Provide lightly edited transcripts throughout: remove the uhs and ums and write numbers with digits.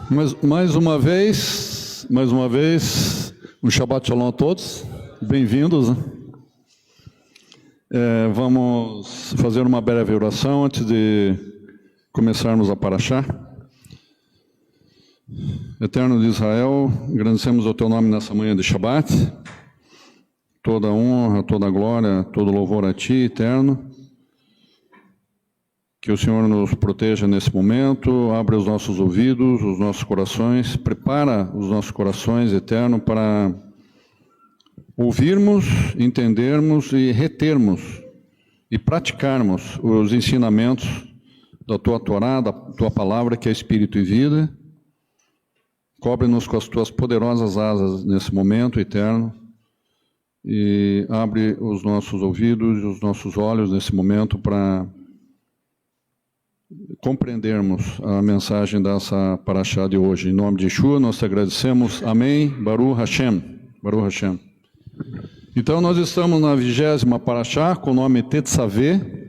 Mais uma vez, um Shabbat Shalom a todos, bem-vindos. Vamos fazer uma breve oração antes de começarmos a Parashá. Eterno de Israel, agradecemos o Teu nome nessa manhã de Shabbat, toda honra, toda glória, todo louvor a Ti, Eterno. Que o Senhor nos proteja nesse momento, abre os nossos ouvidos, os nossos corações, prepara os nossos corações, Eterno, para ouvirmos, entendermos e retermos e praticarmos os ensinamentos da Tua Torá, da Tua Palavra, que é Espírito e Vida. Cobre-nos com as Tuas poderosas asas nesse momento, Eterno, e abre os nossos ouvidos e os nossos olhos nesse momento para compreendermos a mensagem dessa Parashá de hoje. Em nome de Yeshua, nós te agradecemos. Amém. Baruch Hashem. Baruch Hashem. Então, nós estamos na 20ª Parashá, com o nome Tetzaveh,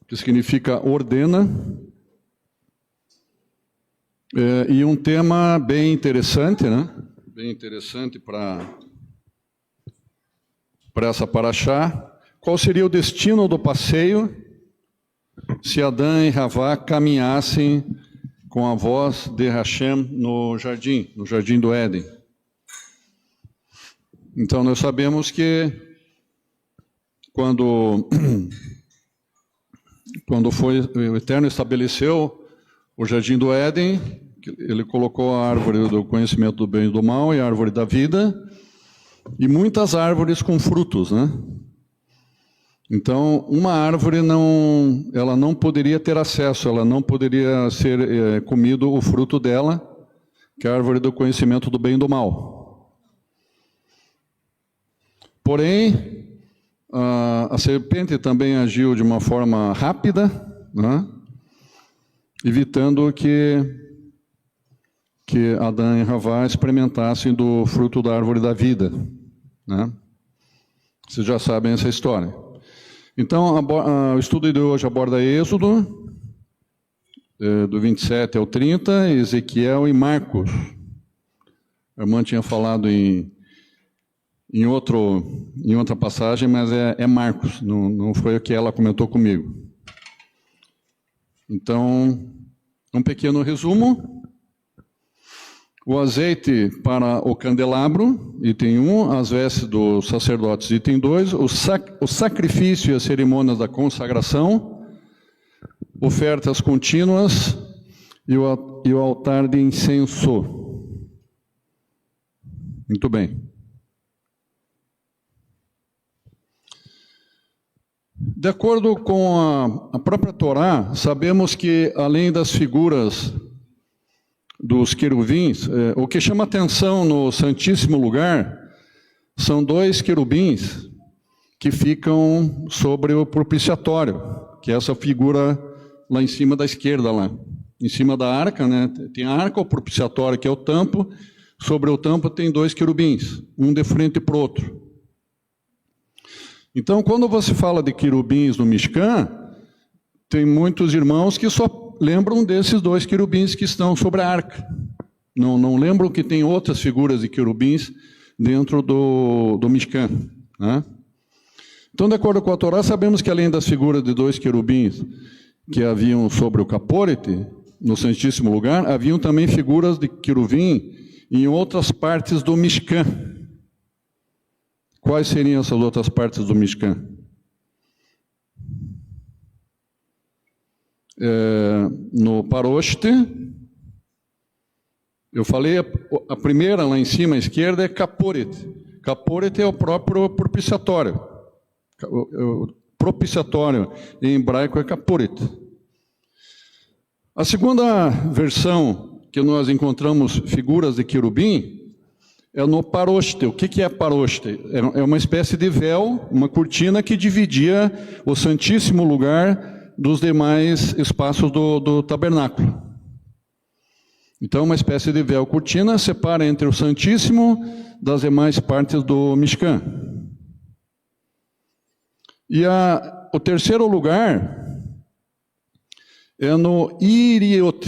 que significa ordena. E um tema bem interessante, né? Bem interessante para essa Parashá. Qual seria o destino do passeio se Adão e Havá caminhassem com a voz de Hashem no jardim do Éden? Então, nós sabemos que quando o Eterno estabeleceu o jardim do Éden, ele colocou a árvore do conhecimento do bem e do mal e a árvore da vida, e muitas árvores com frutos, né? Então, uma árvore ela não poderia ter acesso, ela não poderia ser comido o fruto dela, que é a árvore do conhecimento do bem e do mal. Porém, a serpente também agiu de uma forma rápida, né? Evitando que Adão e Havá experimentassem do fruto da árvore da vida, né? Vocês já sabem essa história. Então, o estudo de hoje aborda Êxodo, do 27 ao 30, Ezequiel e Marcos. A irmã tinha falado em outra passagem, mas é Marcos, não foi o que ela comentou comigo. Então, um pequeno resumo. O azeite para o candelabro, item 1, as vestes dos sacerdotes, item 2, o sacrifício e as cerimônias da consagração, ofertas contínuas e o altar de incenso. Muito bem. De acordo com a própria Torá, sabemos que além das figuras dos querubins, o que chama atenção no Santíssimo Lugar são 2 querubins que ficam sobre o propiciatório, que é essa figura lá em cima da esquerda, lá em cima da arca, né? Tem a arca, o propiciatório, que é o tampo. Sobre o tampo tem 2 querubins, um de frente para o outro. Então, quando você fala de querubins no Mishkan, tem muitos irmãos que só lembram desses 2 querubins que estão sobre a arca. Não lembram que tem outras figuras de querubins dentro do Mishkan, né? Então, de acordo com a Torá, sabemos que além das figuras de 2 querubins que haviam sobre o capórete, no Santíssimo Lugar, haviam também figuras de querubim em outras partes do Mishkan. Quais seriam essas outras partes do Mishkan? No Paroshte, eu falei, a primeira lá em cima à esquerda é Kaporet. Kaporet é o próprio propiciatório. O propiciatório em hebraico é Kaporet. A segunda versão que nós encontramos figuras de querubim é no Paroshte. O que é Paroshte? É uma espécie de véu, uma cortina que dividia o Santíssimo Lugar dos demais espaços do tabernáculo. Então, uma espécie de véu cortina separa entre o Santíssimo das demais partes do Mishkan. E o terceiro lugar é no Yeriot.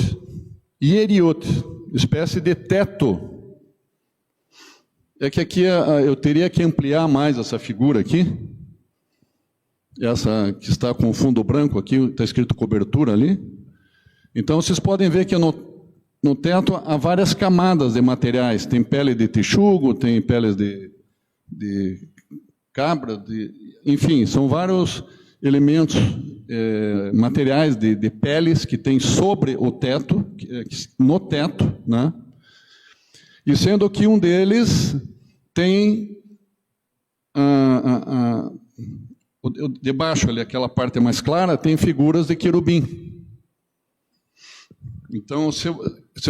espécie de teto. É que aqui eu teria que ampliar mais essa figura aqui. Essa que está com o fundo branco aqui, está escrito cobertura ali. Então, vocês podem ver que no teto há várias camadas de materiais. Tem pele de texugo, tem peles de cabra, enfim, são vários elementos, materiais de peles que tem sobre o teto, no teto, né? E sendo que um deles tem debaixo ali, aquela parte mais clara, tem figuras de querubim. Então, se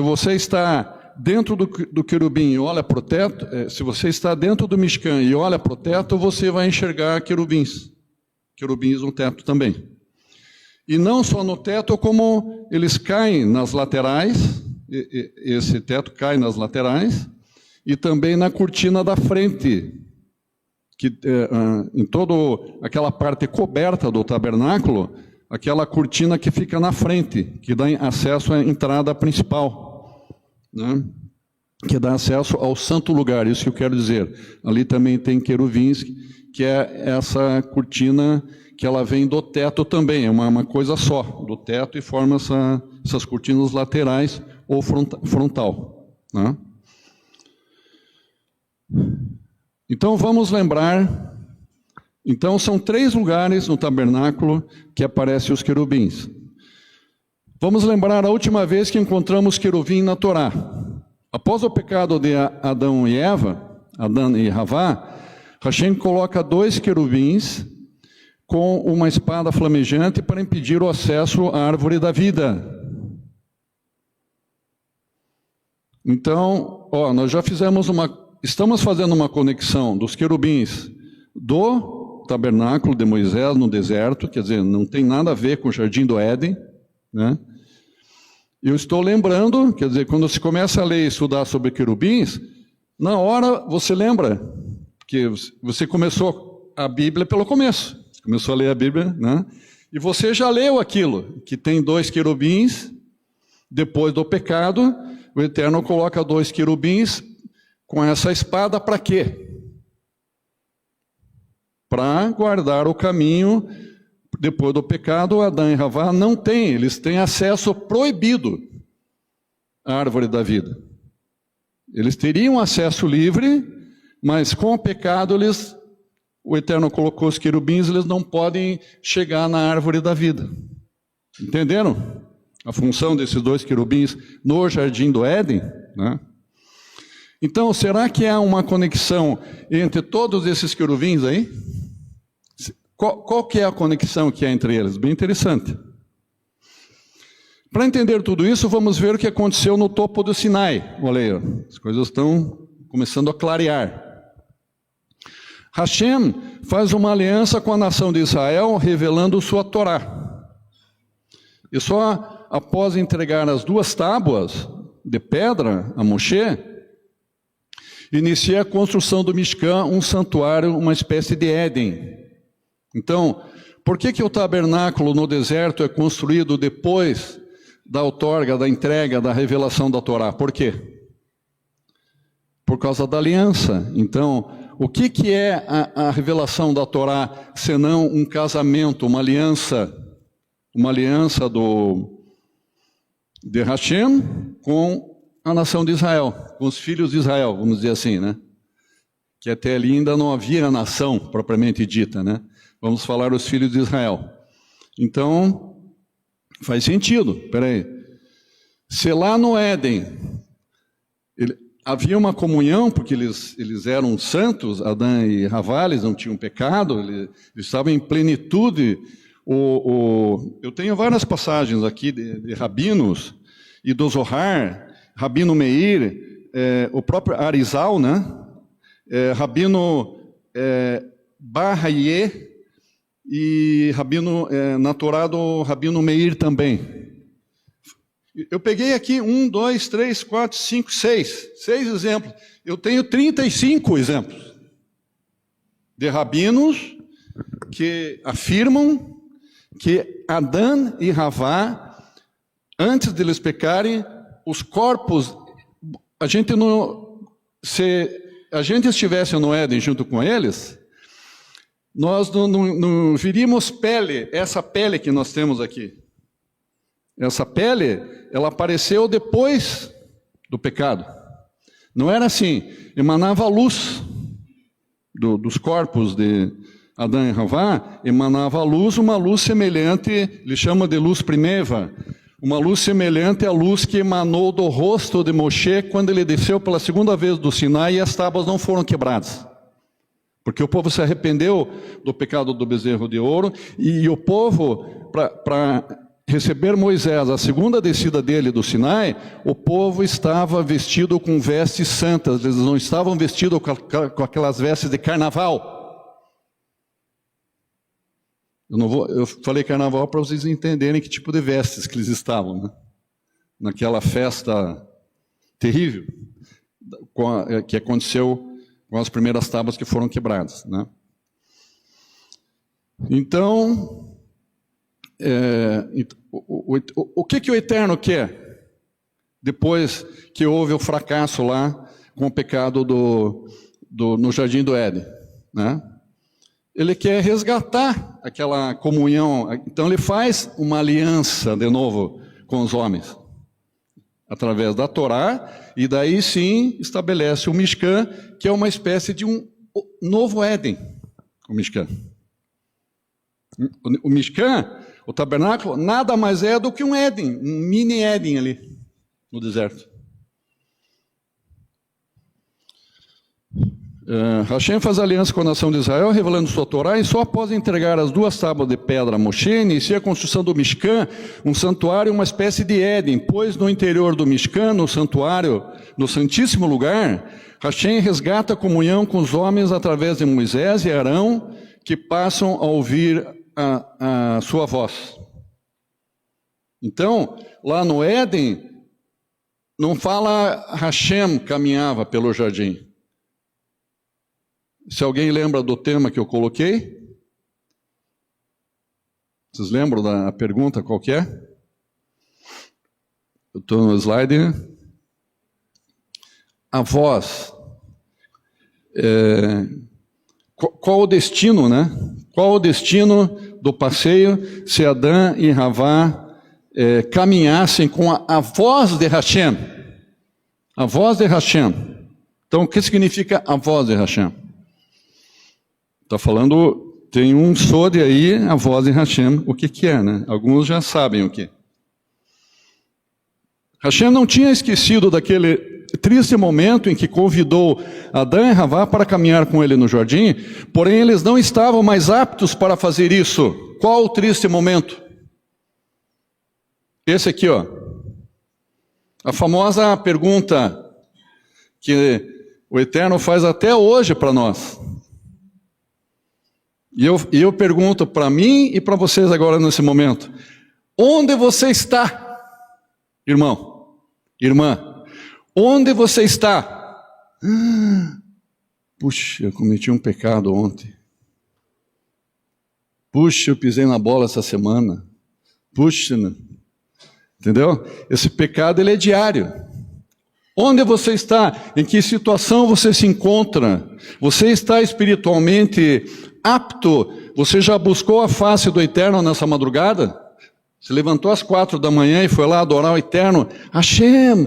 você está dentro do querubim e olha para o teto, se você está dentro do Mishkan e olha para o teto, você vai enxergar querubins no teto também. E não só no teto, como eles caem nas laterais, esse teto cai nas laterais, e também na cortina da frente, que em toda aquela parte coberta do tabernáculo, aquela cortina que fica na frente, que dá acesso à entrada principal, né? Que dá acesso ao santo lugar, isso que eu quero dizer. Ali também tem querubins, que é essa cortina que ela vem do teto também, é uma coisa só, do teto, e forma essas cortinas laterais ou frontal, né? Então vamos lembrar, então são 3 lugares no tabernáculo que aparecem os querubins. Vamos lembrar a última vez que encontramos querubim na Torá. Após o pecado de Adão e Havá, Hashem coloca 2 querubins com uma espada flamejante para impedir o acesso à árvore da vida. Então, nós já estamos fazendo uma conexão dos querubins do tabernáculo de Moisés no deserto, quer dizer, não tem nada a ver com o Jardim do Éden, né? Eu estou lembrando, quer dizer, quando se começa a ler e estudar sobre querubins, na hora você lembra, porque você começou a Bíblia pelo começo, começou a ler a Bíblia, né? E você já leu aquilo, que tem 2 querubins, depois do pecado, o Eterno coloca 2 querubins com essa espada para quê? Para guardar o caminho. Depois do pecado, Adão e Havá não têm, eles têm acesso proibido à árvore da vida. Eles teriam acesso livre, mas com o pecado o Eterno colocou os querubins, eles não podem chegar na árvore da vida. Entenderam a função desses 2 querubins no Jardim do Éden, né? Então, será que há uma conexão entre todos esses querubins aí? Qual que é a conexão que há entre eles? Bem interessante. Para entender tudo isso, vamos ver o que aconteceu no topo do Sinai. Olha aí, as coisas estão começando a clarear. Hashem faz uma aliança com a nação de Israel, revelando sua Torá. E só após entregar as 2 tábuas de pedra a Moshe, inicia a construção do Mishkan, um santuário, uma espécie de Éden. Então, por que o tabernáculo no deserto é construído depois da outorga, da entrega, da revelação da Torá? Por quê? Por causa da aliança. Então, o que é a revelação da Torá, senão um casamento, uma aliança de Hashem com a nação de Israel, com os filhos de Israel, vamos dizer assim, né? Que até ali ainda não havia a nação propriamente dita, né? Vamos falar os filhos de Israel. Então, faz sentido, peraí. Se lá no Éden havia uma comunhão, porque eles eram santos, Adão e Havá, eles não tinham pecado, eles estavam em plenitude. Eu tenho várias passagens aqui de rabinos, e do Zohar, Rabino Meir, o próprio Arizal, né? Rabino Bahaye, e Rabino naturado Rabino Meir também. Eu peguei aqui 1, 2, 3, 4, 5, 6 exemplos. Eu tenho 35 exemplos de rabinos que afirmam que Adão e Havá, antes de eles pecarem, os corpos a gente não, se a gente estivesse no Éden junto com eles, nós não viríamos pele, essa pele que nós temos aqui. Essa pele, ela apareceu depois do pecado. Não era assim, emanava luz dos corpos de Adão e Havá, emanava luz, uma luz semelhante, ele chama de luz primeva, uma luz semelhante à luz que emanou do rosto de Moshe quando ele desceu pela segunda vez do Sinai e as tábuas não foram quebradas. Porque o povo se arrependeu do pecado do bezerro de ouro, e o povo, para receber Moisés, a segunda descida dele do Sinai, o povo estava vestido com vestes santas, eles não estavam vestidos com aquelas vestes de carnaval. Eu falei carnaval para vocês entenderem que tipo de vestes que eles estavam, né? Naquela festa terrível que aconteceu com as primeiras tábuas que foram quebradas, né? Então, o que o Eterno quer depois que houve o fracasso lá com o pecado no Jardim do Éden, né? Ele quer resgatar aquela comunhão. Então ele faz uma aliança de novo com os homens, através da Torá, e daí sim estabelece o Mishkan, que é uma espécie de um novo Éden, o Mishkan. O Mishkan, o tabernáculo, nada mais é do que um Éden, um mini Éden ali, no deserto. Hashem faz aliança com a nação de Israel, revelando sua Torá, e só após entregar as duas tábuas de pedra a Moshe, inicia a construção do Mishkan, um santuário, uma espécie de Éden, pois no interior do Mishkan, no santuário, no Santíssimo Lugar, Hashem resgata a comunhão com os homens através de Moisés e Arão, que passam a ouvir a sua voz. Então, lá no Éden, não fala Hashem caminhava pelo jardim. Se alguém lembra do tema que eu coloquei? Vocês lembram da pergunta qual que é? Eu estou no slide. A voz. Qual o destino, né? Qual o destino do passeio se Adão e Havá caminhassem com a voz de Hashem? A voz de Hashem. Então, o que significa a voz de Hashem? Está falando, tem um sode aí, a voz de Hashem, o que é, né? Alguns já sabem o que. Hashem não tinha esquecido daquele triste momento em que convidou Adão e Havá para caminhar com ele no jardim, porém eles não estavam mais aptos para fazer isso. Qual o triste momento? Esse aqui, ó. A famosa pergunta que o Eterno faz até hoje para nós. E eu pergunto para mim e para vocês agora nesse momento: onde você está, irmão, irmã? Onde você está? Puxa, eu cometi um pecado ontem. Puxa, eu pisei na bola essa semana. Puxa, entendeu? Esse pecado, ele é diário. Onde você está? Em que situação você se encontra? Você está espiritualmente apto? Você já buscou a face do Eterno nessa madrugada? Se levantou às 4 da manhã e foi lá adorar o Eterno? Hashem,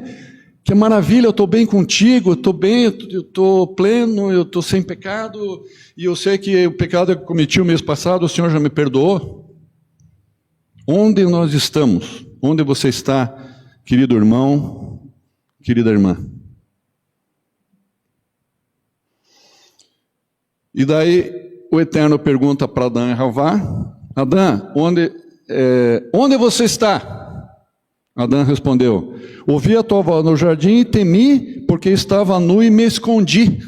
que maravilha, eu estou bem contigo, eu estou bem, eu estou pleno, eu estou sem pecado, e eu sei que o pecado que eu cometi o mês passado, o Senhor já me perdoou. Onde nós estamos? Onde você está, querido irmão? Querida irmã. E daí o Eterno pergunta para Adão e Havá: Adão, onde você está? Adão respondeu: ouvi a tua voz no jardim e temi, porque estava nu e me escondi.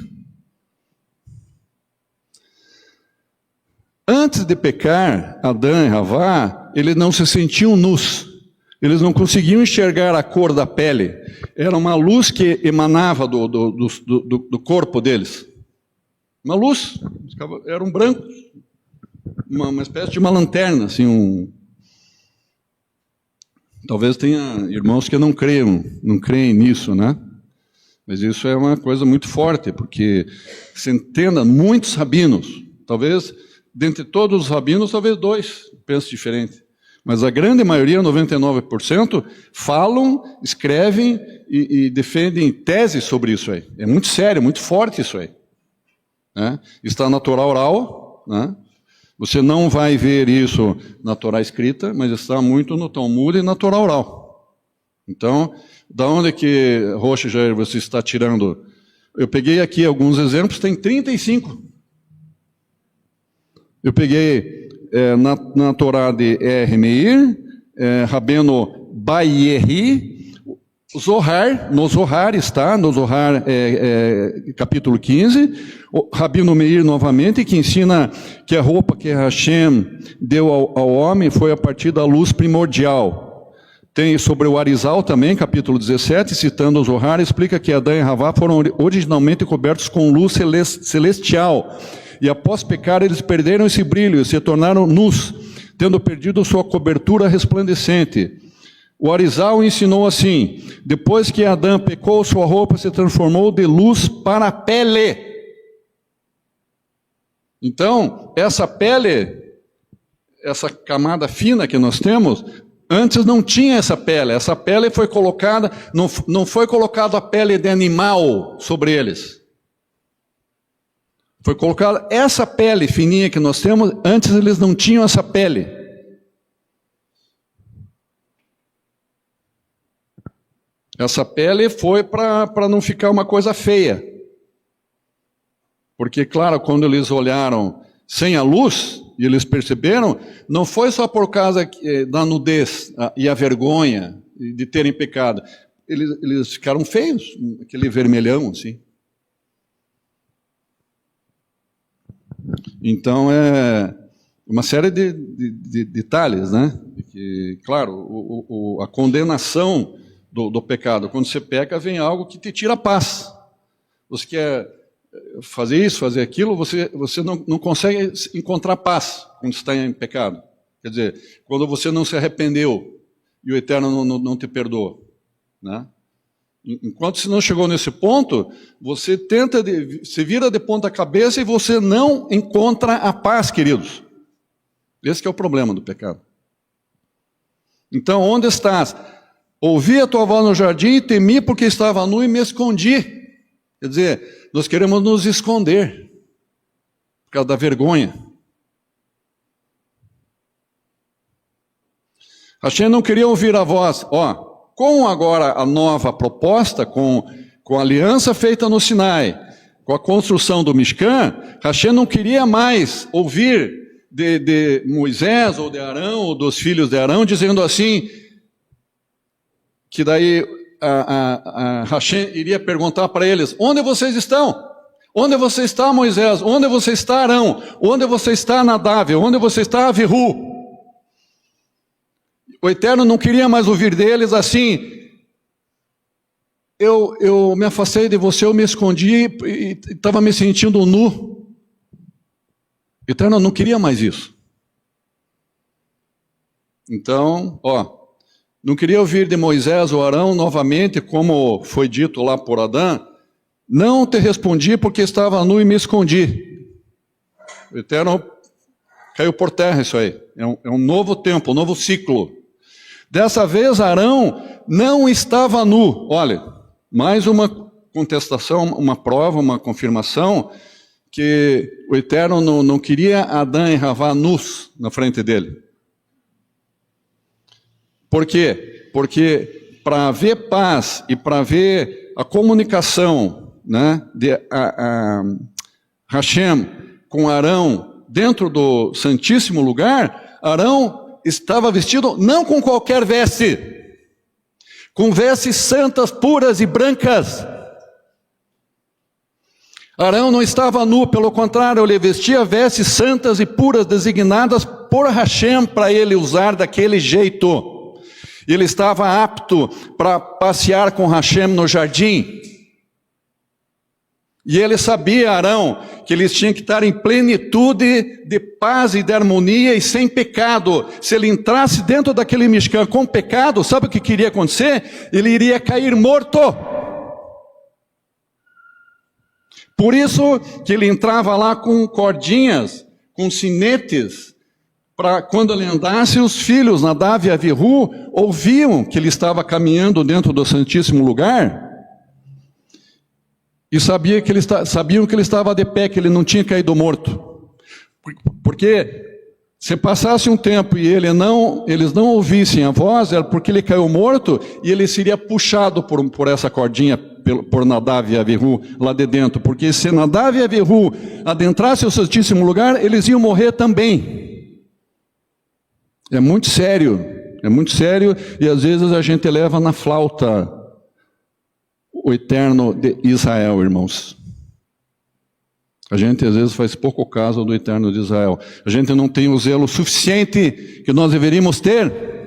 Antes de pecar, Adão e Havá, eles não se sentiam nus. Eles não conseguiam enxergar a cor da pele. Era uma luz que emanava do corpo deles. Uma luz, era um branco, uma espécie de uma lanterna, assim, Talvez tenha irmãos que não creem nisso, né? Mas isso é uma coisa muito forte, porque se entenda, muitos rabinos, talvez, dentre todos os rabinos, talvez 2 pensem diferente. Mas a grande maioria, 99%, falam, escrevem e defendem teses sobre isso aí. É muito sério, muito forte isso aí. Né? Está na Torá oral, né? Você não vai ver isso na Torá escrita, mas está muito no Talmud e na Torá oral. Então, da onde que, Rocha Jair, você está tirando? Eu peguei aqui alguns exemplos, tem 35. Eu peguei na Torá de Meir, Rabeno Bayeri, Zohar, no Zohar está, no Zohar capítulo 15, o Rabino Meir novamente, que ensina que a roupa que Hashem deu ao homem foi a partir da luz primordial. Tem sobre o Arizal também, capítulo 17, citando o Zohar, explica que Adão e Havá foram originalmente cobertos com luz celestial, e após pecar eles perderam esse brilho e se tornaram nus, tendo perdido sua cobertura resplandecente. O Arizal ensinou assim: depois que Adão pecou, sua roupa se transformou de luz para a pele. Então, essa pele, essa camada fina que nós temos, antes não tinha essa pele foi colocada, não foi colocada a pele de animal sobre eles. Foi colocada essa pele fininha que nós temos, antes eles não tinham essa pele. Essa pele foi para não ficar uma coisa feia. Porque, claro, quando eles olharam sem a luz, e eles perceberam, não foi só por causa da nudez e a vergonha de terem pecado. Eles ficaram feios, aquele vermelhão, assim. Então, é uma série de detalhes, né? Que, claro, a condenação do pecado. Quando você peca, vem algo que te tira a paz. Você quer fazer isso, fazer aquilo, você não consegue encontrar paz quando está em pecado. Quer dizer, quando você não se arrependeu e o Eterno não te perdoa. Né? Enquanto você não chegou nesse ponto, você se vira de ponta cabeça e você não encontra a paz, queridos. Esse que é o problema do pecado. Então, onde estás? Ouvi a tua voz no jardim e temi porque estava nu e me escondi. Quer dizer, nós queremos nos esconder por causa da vergonha. Hashem não queria ouvir a voz. Com agora a nova proposta, com a aliança feita no Sinai, com a construção do Mishkan, Hashem não queria mais ouvir de Moisés ou de Arão ou dos filhos de Arão dizendo assim, que daí Hashem iria perguntar para eles: onde vocês estão? Onde você está, Moisés? Onde você está, Arão? Onde você está, Nadav? Onde você está, Avihu? O Eterno não queria mais ouvir deles assim: eu me afastei de você, eu me escondi e estava me sentindo nu. O Eterno não queria mais isso. Então, não queria ouvir de Moisés ou Arão novamente, como foi dito lá por Adão: não te respondi porque estava nu e me escondi. O Eterno caiu por terra isso aí. É um novo tempo, um novo ciclo. Dessa vez Arão não estava nu. Olha, mais uma contestação, uma prova, uma confirmação que o Eterno não queria Adão e Havá nus na frente dele. Por quê? Porque para haver paz e para haver a comunicação, né, de Hashem com Arão dentro do Santíssimo Lugar, Arão estava vestido não com qualquer veste, com vestes santas, puras e brancas. Arão não estava nu, pelo contrário, ele vestia vestes santas e puras designadas por Hashem para ele usar daquele jeito. Ele estava apto para passear com Hashem no jardim. E ele sabia, Arão, que eles tinham que estar em plenitude de paz e de harmonia e sem pecado. Se ele entrasse dentro daquele Mishkan com pecado, sabe o que iria acontecer? Ele iria cair morto. Por isso que ele entrava lá com cordinhas, com sinetes, para quando ele andasse, os filhos, Nadav e Avihu, ouviam que ele estava caminhando dentro do Santíssimo Lugar e sabiam que ele estava de pé, que ele não tinha caído morto. Porque se passasse um tempo e eles não ouvissem a voz, era porque ele caiu morto e ele seria puxado por essa cordinha, por Nadav e Avihu lá de dentro. Porque se Nadav e Avihu adentrassem o Santíssimo Lugar, eles iam morrer também. É muito sério, e às vezes a gente leva na flauta o eterno de Israel, irmãos. A gente às vezes faz pouco caso do eterno de Israel. A gente não tem o zelo suficiente que nós deveríamos ter.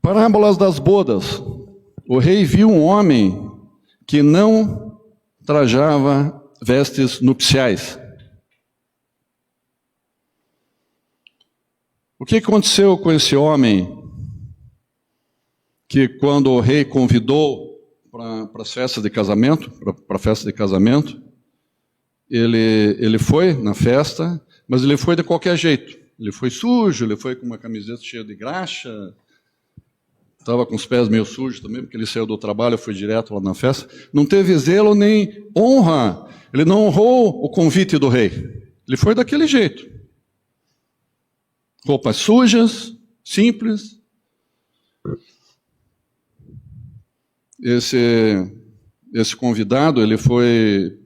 Parábolas das bodas. O rei viu um homem que não trajava vestes nupciais. O que aconteceu com esse homem que quando o rei convidou para as festas de casamento, para a festa de casamento, ele foi na festa, mas ele foi de qualquer jeito. Ele foi sujo, ele foi com uma camiseta cheia de graxa, estava com os pés meio sujos também, porque ele saiu do trabalho e foi direto lá na festa. Não teve zelo nem honra. Ele não honrou o convite do rei. Ele foi daquele jeito. Roupas sujas, simples. Esse convidado, ele foi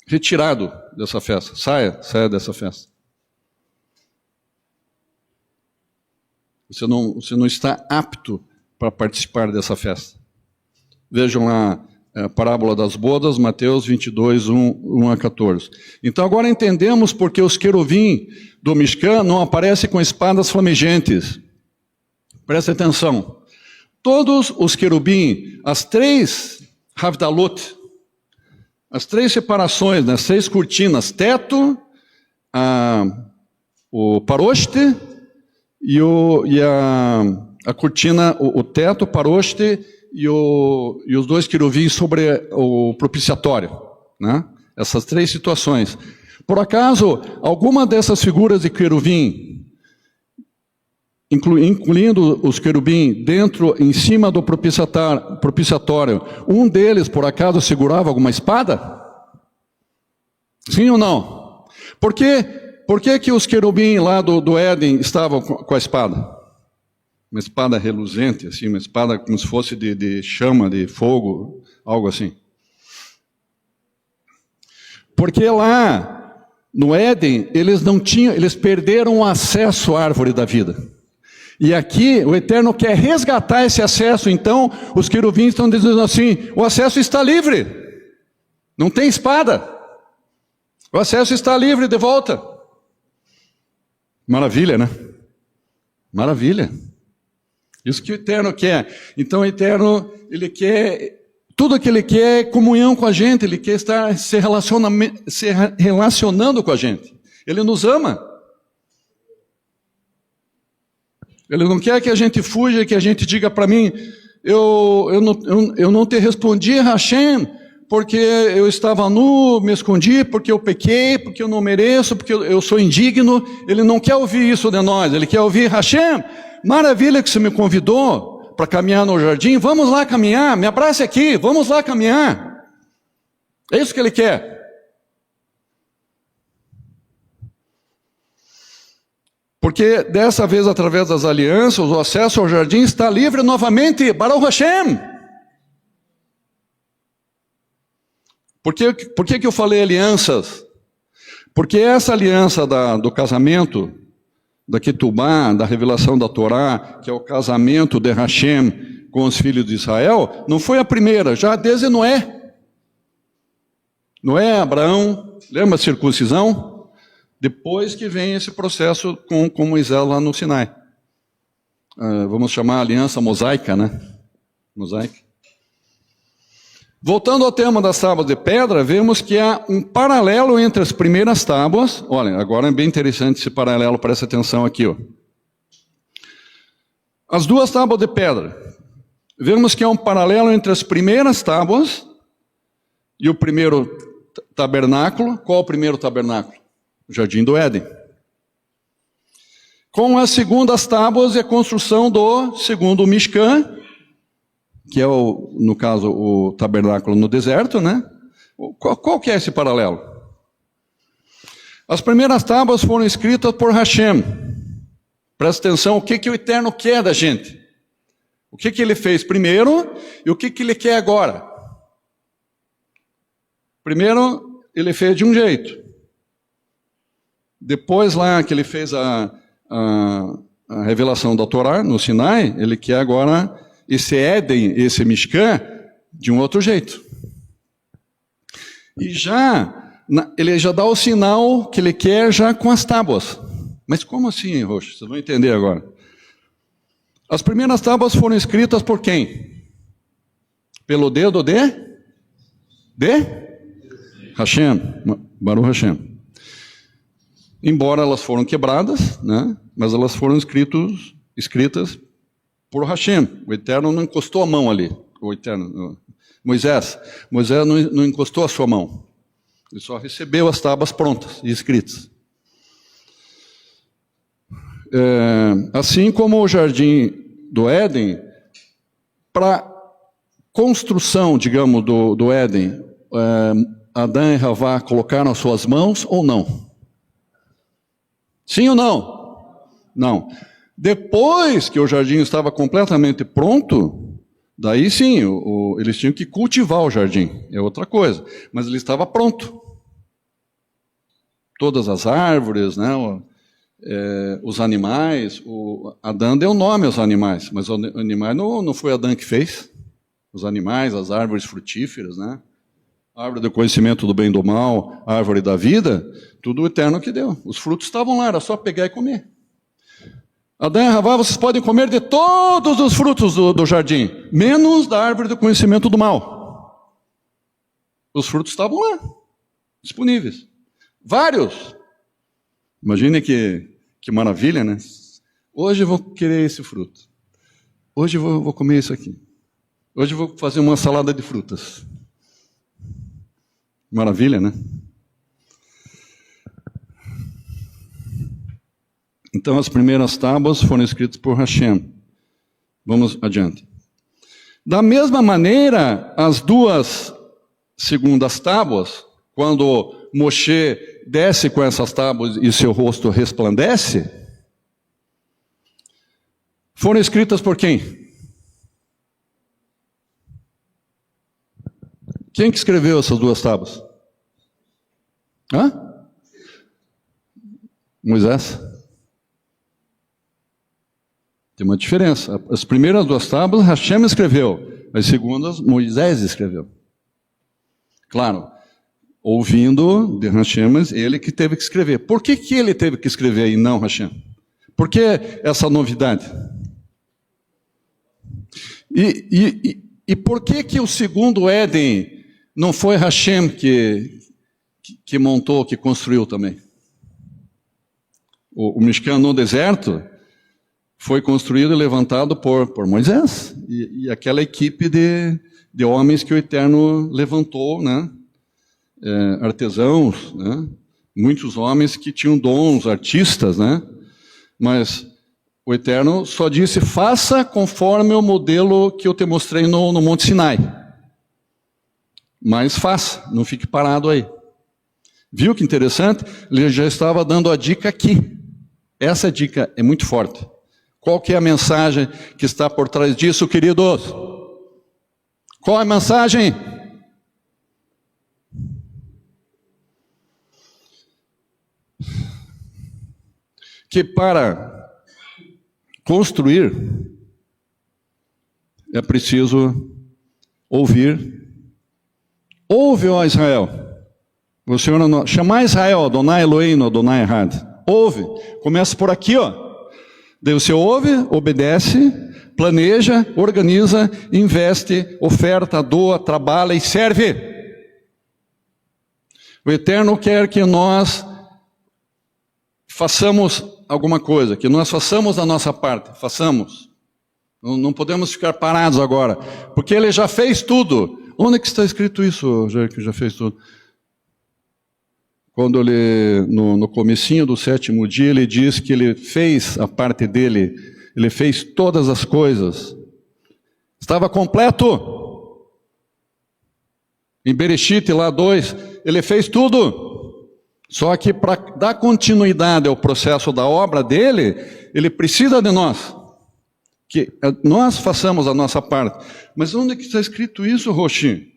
retirado dessa festa. Saia dessa festa. Você não está apto para participar dessa festa. Vejam lá a parábola das bodas, Mateus 22, 1 a 14. Então agora entendemos porque os querubim do Mishkan não aparecem com espadas flamejantes. Presta atenção. Todos os querubim, as 3 havdalot, as 3 separações, as 3 cortinas, teto, o paroste, e a cortina, o teto, o paroste e os 2 querubins sobre o propiciatório, né? Essas 3 situações. Por acaso, alguma dessas figuras de querubim, incluindo os querubim em cima do propiciatório, um deles, por acaso, segurava alguma espada? Sim ou não? Por que os querubim lá do Éden estavam com a espada? Uma espada reluzente, assim, uma espada como se fosse de chama, de fogo, algo assim. Porque lá no Éden eles perderam o acesso à árvore da vida. E aqui o Eterno quer resgatar esse acesso, então os querubins estão dizendo assim: o acesso está livre, não tem espada, o acesso está livre de volta. Maravilha, né? Maravilha. Isso que o Eterno quer. Então o Eterno, ele quer, tudo que ele quer é comunhão com a gente, ele quer estar se relacionando com a gente. Ele nos ama. Ele não quer que a gente fuja, que a gente diga para mim, eu não te respondi, Hashem, porque eu estava nu, me escondi, porque eu pequei, porque eu não mereço, porque eu sou indigno. Ele não quer ouvir isso de nós, ele quer ouvir: Hashem, maravilha que você me convidou para caminhar no jardim, vamos lá caminhar, me abrace aqui, vamos lá caminhar. É isso que ele quer. Porque dessa vez, através das alianças, o acesso ao jardim está livre novamente. Baruch Hashem. Por que eu falei alianças? Porque essa aliança do casamento, da Ketubá, da revelação da Torá, que é o casamento de Hashem com os filhos de Israel, não foi a primeira, já desde Noé. Noé, Abraão, lembra a circuncisão? Depois que vem esse processo com Moisés lá no Sinai. Vamos chamar a aliança mosaica, né? Mosaica. Voltando ao tema das tábuas de pedra, vemos que há um paralelo entre as primeiras tábuas. Olha, agora é bem interessante esse paralelo, presta atenção aqui. Ó. As duas tábuas de pedra. Vemos que há um paralelo entre as primeiras tábuas e o primeiro tabernáculo. Qual o primeiro tabernáculo? O Jardim do Éden. Com as segundas tábuas e a construção do segundo Mishkan, que é, no caso, o tabernáculo no deserto, né? Qual que é esse paralelo? As primeiras tábuas foram escritas por Hashem. Presta atenção, o que o Eterno quer da gente. O que ele fez primeiro e o que ele quer agora. Primeiro, ele fez de um jeito. Depois lá que ele fez a revelação da Torá no Sinai, ele quer agora esse Éden, esse Mishkan, de um outro jeito. E ele já dá o sinal que ele quer já com as tábuas. Mas como assim, Roxo? Vocês vão entender agora. As primeiras tábuas foram escritas por quem? Pelo dedo de Hashem, Baruch Hashem. Embora elas foram quebradas, né? Mas elas foram escritas por Hashem. O Eterno não encostou a mão ali. Moisés não encostou a sua mão. Ele só recebeu as tábuas prontas e escritas. Assim como o Jardim do Éden, para construção, digamos, do Éden, Adão e Havá colocaram as suas mãos ou não? Sim ou não? Não. Depois que o jardim estava completamente pronto, daí sim, eles tinham que cultivar o jardim, é outra coisa. Mas ele estava pronto. Todas as árvores, né, os animais, Adão deu nome aos animais, mas os animais não foi Adão que fez. Os animais, as árvores frutíferas, né? A árvore do conhecimento do bem e do mal, a árvore da vida, tudo o Eterno que deu. Os frutos estavam lá, era só pegar e comer. Adão e Havá, vocês podem comer de todos os frutos do jardim, menos da árvore do conhecimento do mal. Os frutos estavam lá, disponíveis. Vários. Imagine que maravilha, né? Hoje eu vou querer esse fruto. Hoje eu vou comer isso aqui. Hoje eu vou fazer uma salada de frutas. Maravilha, né? Então, as primeiras tábuas foram escritas por Hashem. Vamos adiante. Da mesma maneira, as duas segundas tábuas, quando Moshe desce com essas tábuas e seu rosto resplandece, foram escritas por quem? Quem que escreveu essas duas tábuas? Moisés. Tem uma diferença. As primeiras duas tábuas, Hashem escreveu. As segundas, Moisés escreveu. Claro, ouvindo de Hashem, mas ele que teve que escrever. Por que ele teve que escrever e não Hashem? Por que essa novidade? E por que o segundo Éden não foi Hashem que montou, que construiu também? O Mishkan no deserto foi construído e levantado por Moisés e aquela equipe de homens que o Eterno levantou, né? Artesãos, né? Muitos homens que tinham dons, artistas, né? Mas o Eterno só disse, faça conforme o modelo que eu te mostrei no Monte Sinai. Mas faça, não fique parado aí. Viu que interessante? Ele já estava dando a dica aqui. Essa dica é muito forte. Qual que é a mensagem que está por trás disso, queridos? Qual é a mensagem? Que para construir é preciso ouvir. Ouve, ó Israel. O Senhor não... Chamar Israel, Adonai Eloheinu, Adonai Echad. Ouve. Começa por aqui, ó. Daí você ouve, obedece, planeja, organiza, investe, oferta, doa, trabalha e serve. O Eterno quer que nós façamos alguma coisa, que nós façamos a nossa parte, façamos. Não podemos ficar parados agora, porque Ele já fez tudo. Onde é que está escrito isso, que já fez tudo? Quando Ele, no comecinho do 7º dia, Ele diz que Ele fez a parte dEle, Ele fez todas as coisas. Estava completo. Em Bereshit, lá 2, Ele fez tudo. Só que para dar continuidade ao processo da obra dEle, Ele precisa de nós. Que nós façamos a nossa parte. Mas onde é que está escrito isso, Roxi?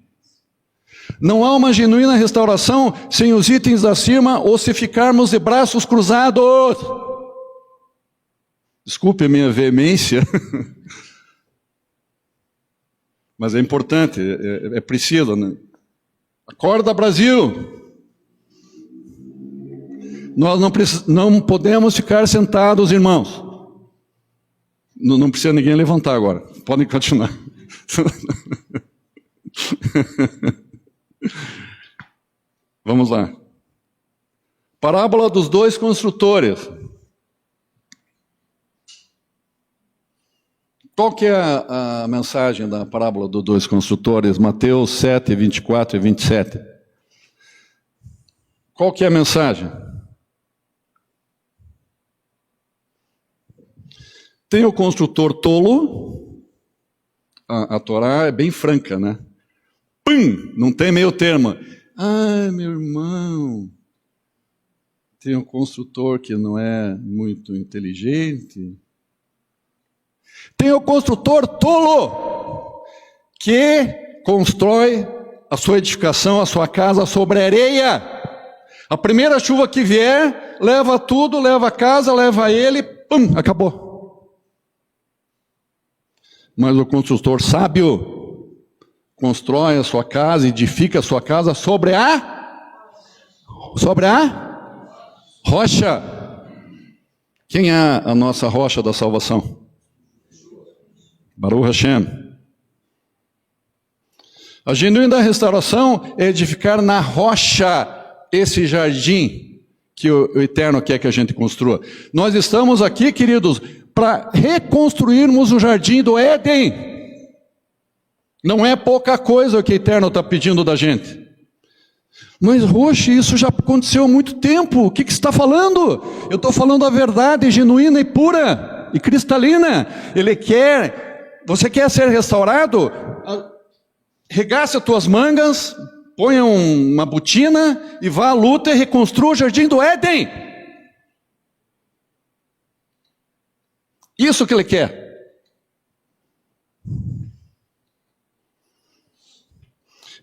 Não há uma genuína restauração sem os itens acima ou se ficarmos de braços cruzados. Desculpe a minha veemência. Mas é importante, é preciso, né? Acorda, Brasil! Nós não podemos ficar sentados, irmãos. Não precisa ninguém levantar agora. Podem continuar. Vamos lá. Parábola dos 2 construtores. Qual que é a mensagem da parábola dos 2 construtores? Mateus 7, 24 e 27. Qual que é a mensagem? Tem o construtor tolo. A Torá é bem franca, né? Pum! Não tem meio termo. Ah, meu irmão. Tem um construtor que não é muito inteligente. Tem o construtor tolo, que constrói a sua edificação, a sua casa sobre areia. A primeira chuva que vier, leva tudo, leva a casa, leva ele, pum, acabou. Mas o construtor sábio constrói a sua casa, edifica a sua casa sobre a rocha. Quem é a nossa rocha da salvação? Baruch Hashem. A genuína restauração é edificar na rocha esse jardim que o Eterno quer que a gente construa. Nós estamos aqui, queridos, para reconstruirmos o jardim do Éden. Não é pouca coisa o que o Eterno está pedindo da gente. Mas, Roxi, isso já aconteceu há muito tempo. O que você está falando? Eu estou falando a verdade genuína e pura e cristalina. Você quer ser restaurado? Regace as tuas mangas, ponha uma botina e vá à luta e reconstrua o jardim do Éden. Isso que Ele quer.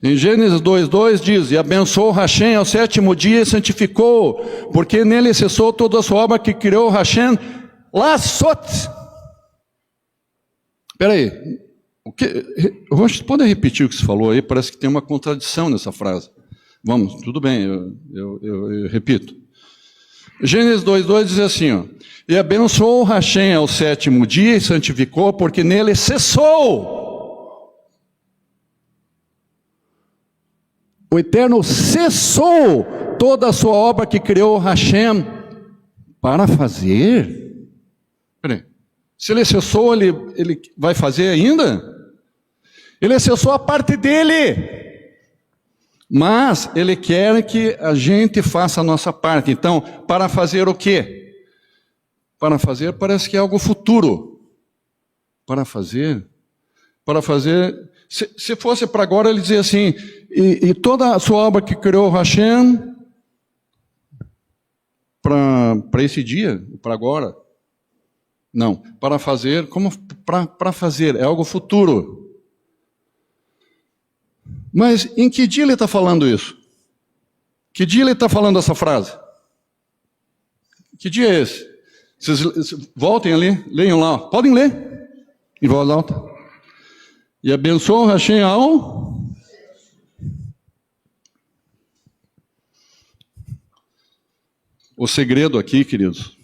Em Gênesis 2:2 diz: e abençoou Hashem ao 7º dia e santificou, porque nele cessou toda a sua obra que criou Hashem Lassot. Espera aí, Roxo, pode repetir o que você falou aí? Parece que tem uma contradição nessa frase. Vamos, tudo bem, eu repito. Gênesis 2:2 diz assim, ó: e abençoou Hashem ao 7º dia e santificou, porque nele cessou. O Eterno cessou toda a sua obra que criou Hashem para fazer. Peraí. Se Ele cessou, ele vai fazer ainda? Ele cessou a parte dele. Mas Ele quer que a gente faça a nossa parte. Então, para fazer o quê? Para fazer parece que é algo futuro. Para fazer. Se fosse para agora, ele dizia assim: e toda a sua obra que criou Hashem para esse dia, para agora. Não, para fazer, como para fazer, é algo futuro. Mas em que dia ele está falando isso? Que dia ele está falando essa frase? Que dia é esse? Vocês voltem ali, leiam lá, podem ler em voz alta. E abençoou Hashem ao... O segredo aqui, queridos,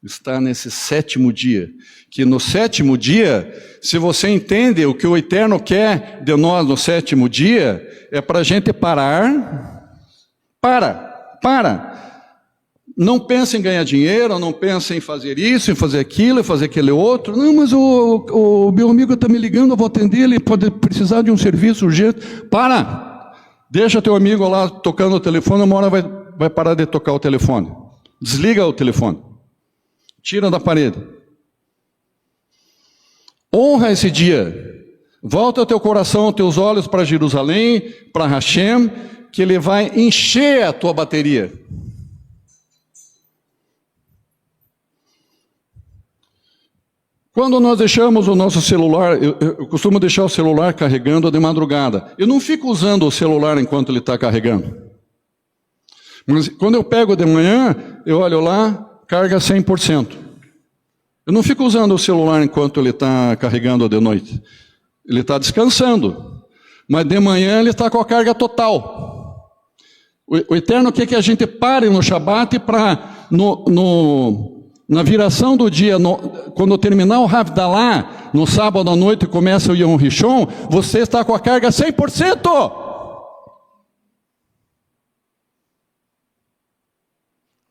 está nesse 7º dia. Que no 7º dia, se você entende o que o Eterno quer de nós no 7º dia, é para a gente parar. Não pensa em ganhar dinheiro, não pensa em fazer isso, em fazer aquilo, em fazer aquele outro. Não, mas o meu amigo está me ligando, eu vou atender, ele pode precisar de um serviço urgente. Para! Deixa teu amigo lá tocando o telefone, uma hora vai parar de tocar o telefone. Desliga o telefone. Tira da parede. Honra esse dia. Volta o teu coração, os teus olhos para Jerusalém, para Hashem, que ele vai encher a tua bateria. Quando nós deixamos o nosso celular, eu costumo deixar o celular carregando de madrugada. Eu não fico usando o celular enquanto ele está carregando. Mas quando eu pego de manhã, eu olho lá, carga 100%. Eu não fico usando o celular enquanto ele está carregando de noite. Ele está descansando. Mas de manhã ele está com a carga total. O Eterno quer que a gente pare no Shabat para, na viração do dia, quando terminar o Havdalah, no sábado à noite começa o Yom Rishon, você está com a carga 100%.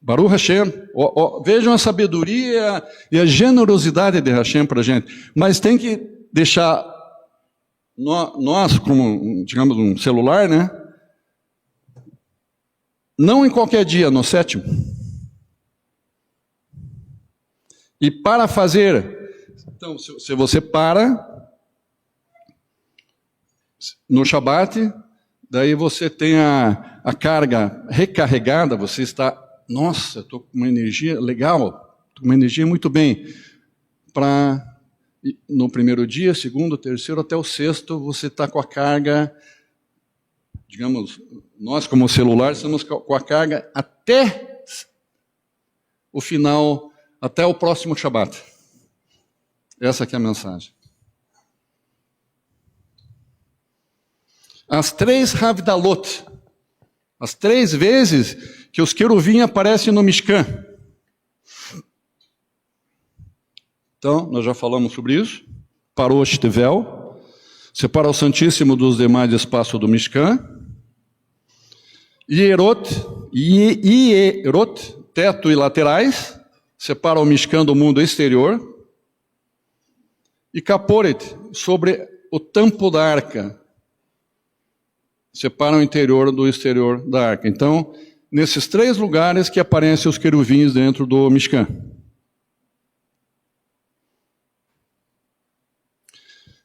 Baruch Hashem, vejam a sabedoria e a generosidade de Hashem para a gente. Mas tem que deixar nós, como, digamos, um celular, né? Não em qualquer dia, no 7º. E para fazer, então, se você para no Shabat, daí você tem a carga recarregada, você está, nossa, estou com uma energia legal, estou com uma energia muito bem, para no primeiro dia, segundo, terceiro, até o 6º, você está com a carga, digamos, nós como celular, estamos com a carga até o final, até o próximo Shabat. Essa aqui é a mensagem. As 3 Havdalot, as 3 vezes que os queruvim aparecem no Mishkan. Então, nós já falamos sobre isso. Parosh Tevel, separa o Santíssimo dos demais espaços do Mishkan. Hierot, teto e laterais, separa o Mishkan do mundo exterior. E Kaporet, sobre o tampo da arca, separa o interior do exterior da arca. Então, nesses 3 lugares que aparecem os queruvins dentro do Mishkan.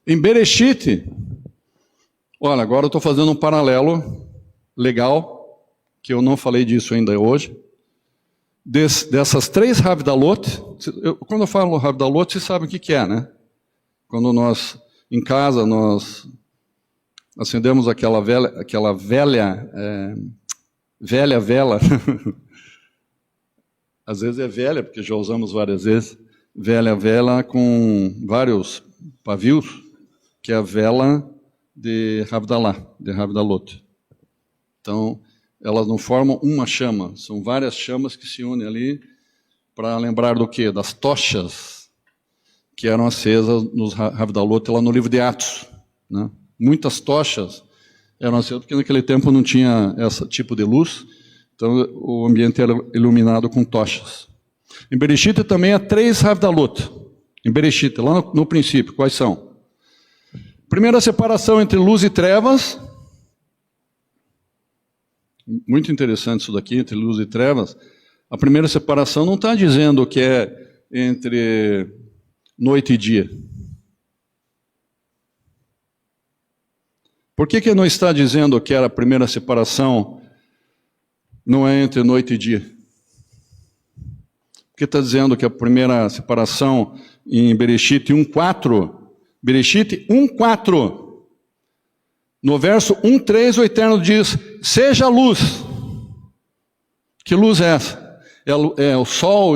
Em Bereshit, olha, agora eu estou fazendo um paralelo legal, que eu não falei disso ainda hoje, dessas 3 Havdalot. Quando eu falo Havdalot, vocês sabem o que é, né? Quando nós, em casa, nós acendemos aquela velha vela, às vezes é velha, porque já usamos várias vezes, velha vela com vários pavios, que é a vela de Havdalah, de Havdalot. Então, elas não formam uma chama, são várias chamas que se unem ali para lembrar do quê? Das tochas que eram acesas nos Havdalot, lá no livro de Atos, né? Muitas tochas eram acesas, porque naquele tempo não tinha esse tipo de luz, então o ambiente era iluminado com tochas. Em Bereshit também há 3 Havdalot. Em Bereshit, lá no princípio, quais são? Primeira separação entre luz e trevas. Muito interessante isso daqui, entre luz e trevas. A primeira separação não está dizendo que é entre noite e dia. Por que não está dizendo que era a primeira separação não é entre noite e dia? Porque está dizendo que a primeira separação em Bereshit 1:4, Bereshit 1:4, no verso 1:3 o Eterno diz, seja luz. Que luz é essa? É o sol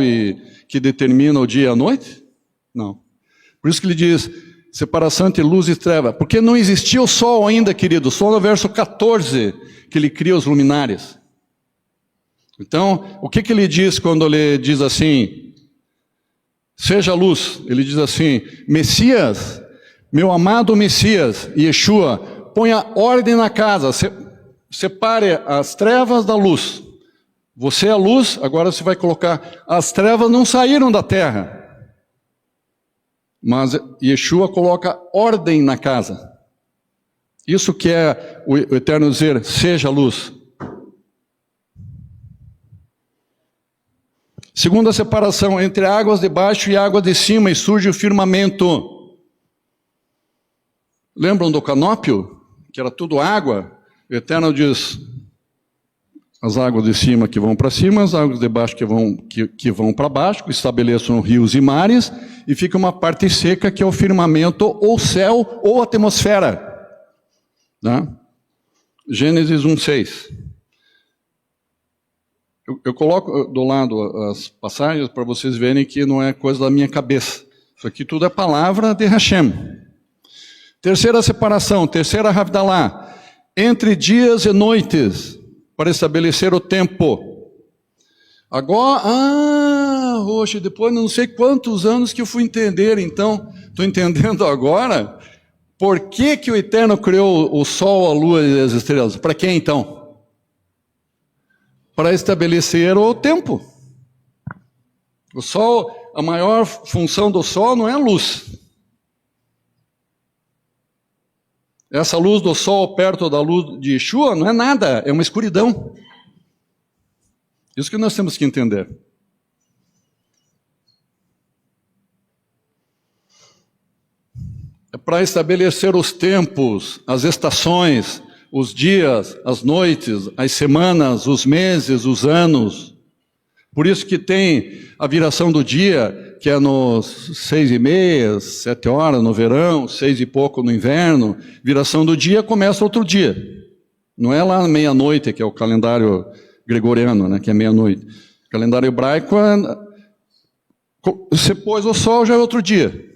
que determina o dia e a noite? Não. Por isso que ele diz, separação entre luz e treva. Porque não existia o sol ainda, querido. Só no verso 14 que ele cria os luminares. Então, o que ele diz quando ele diz assim, seja luz? Ele diz assim, Messias, meu amado Messias, Yeshua, ponha ordem na casa, separe as trevas da luz. Você é a luz, agora você vai colocar, as trevas não saíram da terra. Mas Yeshua coloca ordem na casa. Isso que é o Eterno dizer, seja luz. Segunda separação, entre águas de baixo e águas de cima, e surge o firmamento. Lembram do canópio? Que era tudo água? O Eterno diz, as águas de cima que vão para cima, as águas de baixo que vão para baixo, estabeleçam rios e mares, e fica uma parte seca que é o firmamento, ou céu, ou atmosfera. Tá? Gênesis 1:6. Eu coloco do lado as passagens para vocês verem que não é coisa da minha cabeça. Isso aqui tudo é palavra de Hashem. Terceira separação, terceira Havdalah, entre dias e noites, para estabelecer o tempo. Agora, hoje, depois de não sei quantos anos que eu fui entender, então, estou entendendo agora, por que o Eterno criou o sol, a lua e as estrelas? Para quem então? Para estabelecer o tempo. O sol, a maior função do sol não é a luz. Essa luz do sol perto da luz de Yeshua não é nada, é uma escuridão. Isso que nós temos que entender. É para estabelecer os tempos, as estações, os dias, as noites, as semanas, os meses, os anos. Por isso que tem a viração do dia, que é nos 6:30, 7 horas no verão, 6 e pouco no inverno. Viração do dia começa outro dia. Não é lá meia-noite, que é o calendário gregoriano, né, que é meia-noite. O calendário hebraico, você pôs o sol, já é outro dia.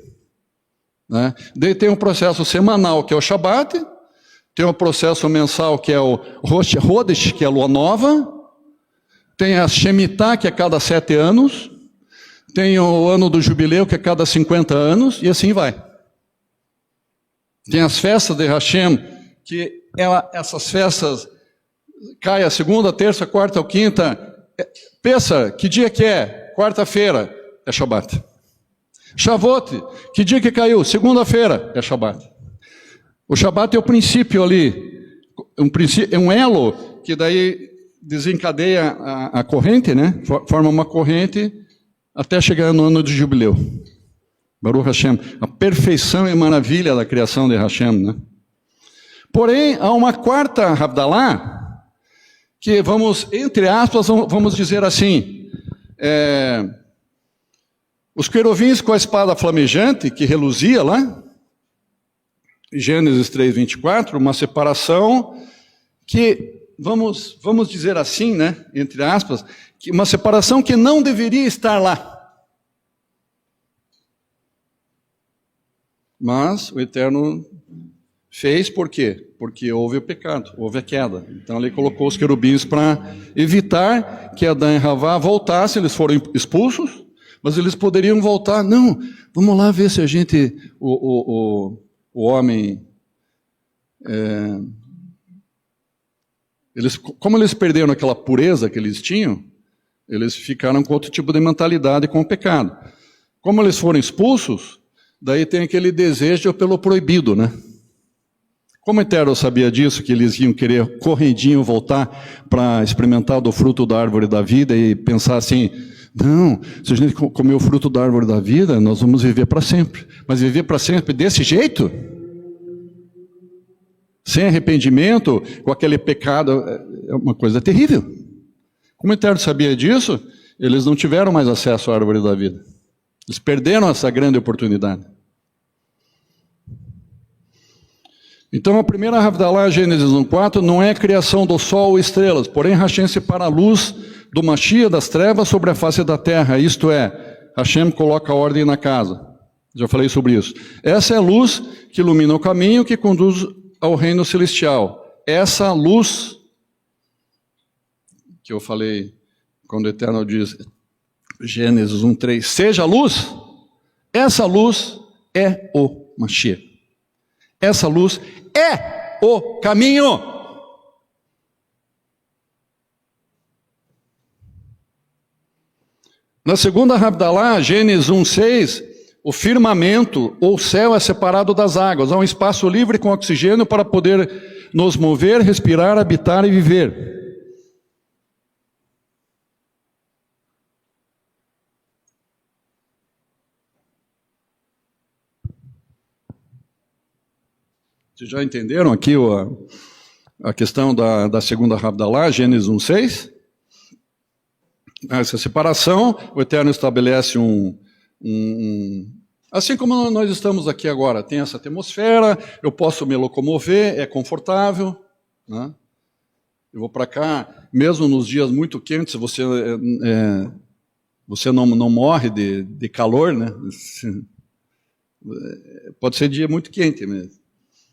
Né? Daí tem um processo semanal, que é o Shabat. Tem um processo mensal, que é o Rodesh, que é a lua nova. Tem a Shemitah, que é a cada 7 anos. Tem o ano do jubileu, que é a cada 50 anos, e assim vai. Tem as festas de Hashem, que essas festas caem a segunda, terça, quarta ou quinta. Pensa, que dia que é? Quarta-feira, é Shabat. Shavuot, que dia que caiu? Segunda-feira, é Shabat. O Shabat é o princípio ali, é um elo que daí desencadeia a corrente, né? Forma uma corrente até chegar no ano de jubileu. Baruch Hashem. A perfeição e maravilha da criação de Hashem, né? Porém, há uma quarta Havdalah, que entre aspas, vamos dizer assim, os querubins com a espada flamejante, que reluzia lá, Gênesis 3:24, uma separação que, vamos dizer assim, né, entre aspas, que uma separação que não deveria estar lá. Mas o Eterno fez por quê? Porque houve o pecado, houve a queda. Então ele colocou os querubins para evitar que Adão e Havá voltassem, eles foram expulsos, mas eles poderiam voltar. Não, vamos lá ver se a gente, o homem, como eles perderam aquela pureza que eles tinham, eles ficaram com outro tipo de mentalidade com o pecado. Como eles foram expulsos, daí tem aquele desejo pelo proibido, né? Como o Eterno sabia disso, que eles iam querer correndinho voltar para experimentar do fruto da árvore da vida e pensar assim, não, se a gente comer o fruto da árvore da vida, nós vamos viver para sempre. Mas viver para sempre desse jeito? Sem arrependimento, com aquele pecado, é uma coisa terrível. Como o Eterno sabia disso, eles não tiveram mais acesso à árvore da vida. Eles perderam essa grande oportunidade. Então a primeira Havdalah, Gênesis 1:4, não é a criação do sol e estrelas, porém Hashem separa a luz do Mashiach das trevas sobre a face da terra, isto é, Hashem coloca ordem na casa. Já falei sobre isso. Essa é a luz que ilumina o caminho que conduz ao reino celestial. Essa luz que eu falei quando o Eterno diz, Gênesis 1:3, seja a luz, essa luz é o Mashiach. Essa luz é o caminho. Na segunda Havdalah, Gênesis 1:6, o firmamento ou céu é separado das águas. Há um espaço livre com oxigênio para poder nos mover, respirar, habitar e viver. Vocês já entenderam aqui a questão da segunda Havdalah, Gênesis 1:6? Essa separação, o Eterno estabelece assim como nós estamos aqui agora, tem essa atmosfera, eu posso me locomover, é confortável, né? Eu vou para cá, mesmo nos dias muito quentes, você não morre de calor, né? Pode ser dia muito quente mesmo.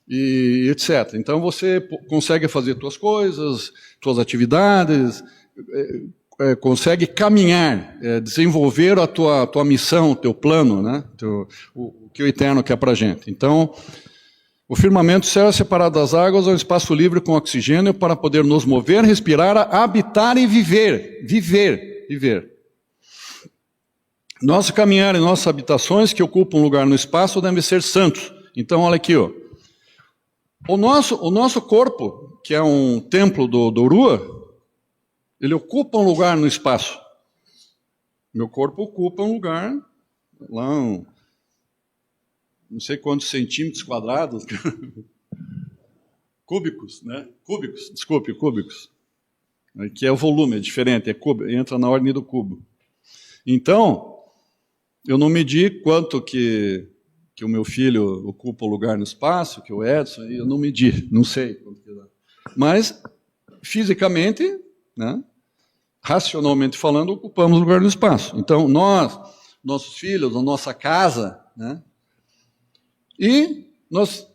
E etc. Então você consegue fazer suas coisas, suas atividades, consegue caminhar, desenvolver a tua missão, o teu plano, né? O que o Eterno quer para a gente. Então, o firmamento, céu é separado das águas, é um espaço livre com oxigênio para poder nos mover, respirar, habitar e viver. Viver. Nosso caminhar e nossas habitações que ocupam lugar no espaço devem ser santos. Então, olha aqui, ó. O nosso corpo, que é um templo do Rua, ele ocupa um lugar no espaço. Meu corpo ocupa um lugar, lá não sei quantos centímetros quadrados, cúbicos, né? Cúbicos. Que é o volume, é diferente, entra na ordem do cubo. Então, eu não medi quanto que o meu filho ocupa o lugar no espaço, que o Edson, eu não medi, não sei quanto que dá. Mas, fisicamente, né, racionalmente falando, ocupamos o lugar no espaço. Então, nossos filhos, a nossa casa, né, e nós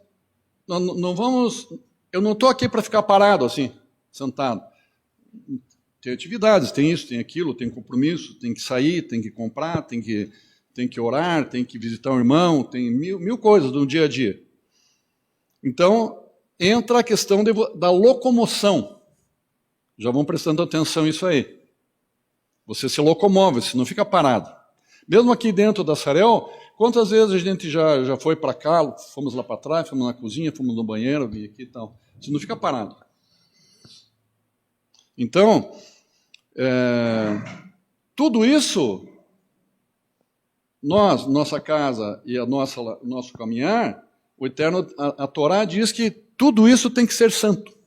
não vamos... Eu não estou aqui para ficar parado assim, sentado. Tem atividades, tem isso, tem aquilo, tem compromisso, tem que sair, tem que comprar, tem que orar, tem que visitar um irmão, tem mil coisas do dia a dia. Então, entra a questão da locomoção. Já vão prestando atenção nisso aí. Você se locomove, você não fica parado. Mesmo aqui dentro da Sarel, quantas vezes a gente já foi para cá, fomos lá para trás, fomos na cozinha, fomos no banheiro, vim aqui e tal. Você não fica parado. Então, tudo isso, nossa casa e nosso caminhar, o Eterno, a Torá diz que tudo isso tem que ser santo.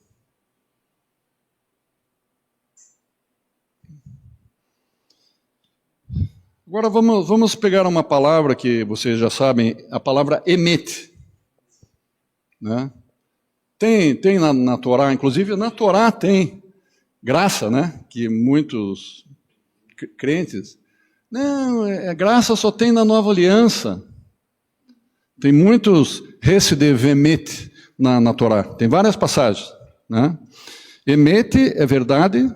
Agora vamos pegar uma palavra que vocês já sabem, a palavra emet. Né? Tem na Torá, inclusive na Torá tem graça, né? Que muitos crentes... Não, graça só tem na Nova Aliança. Tem muitos Hesed emet na Torá. Tem várias passagens. Né? Emet é verdade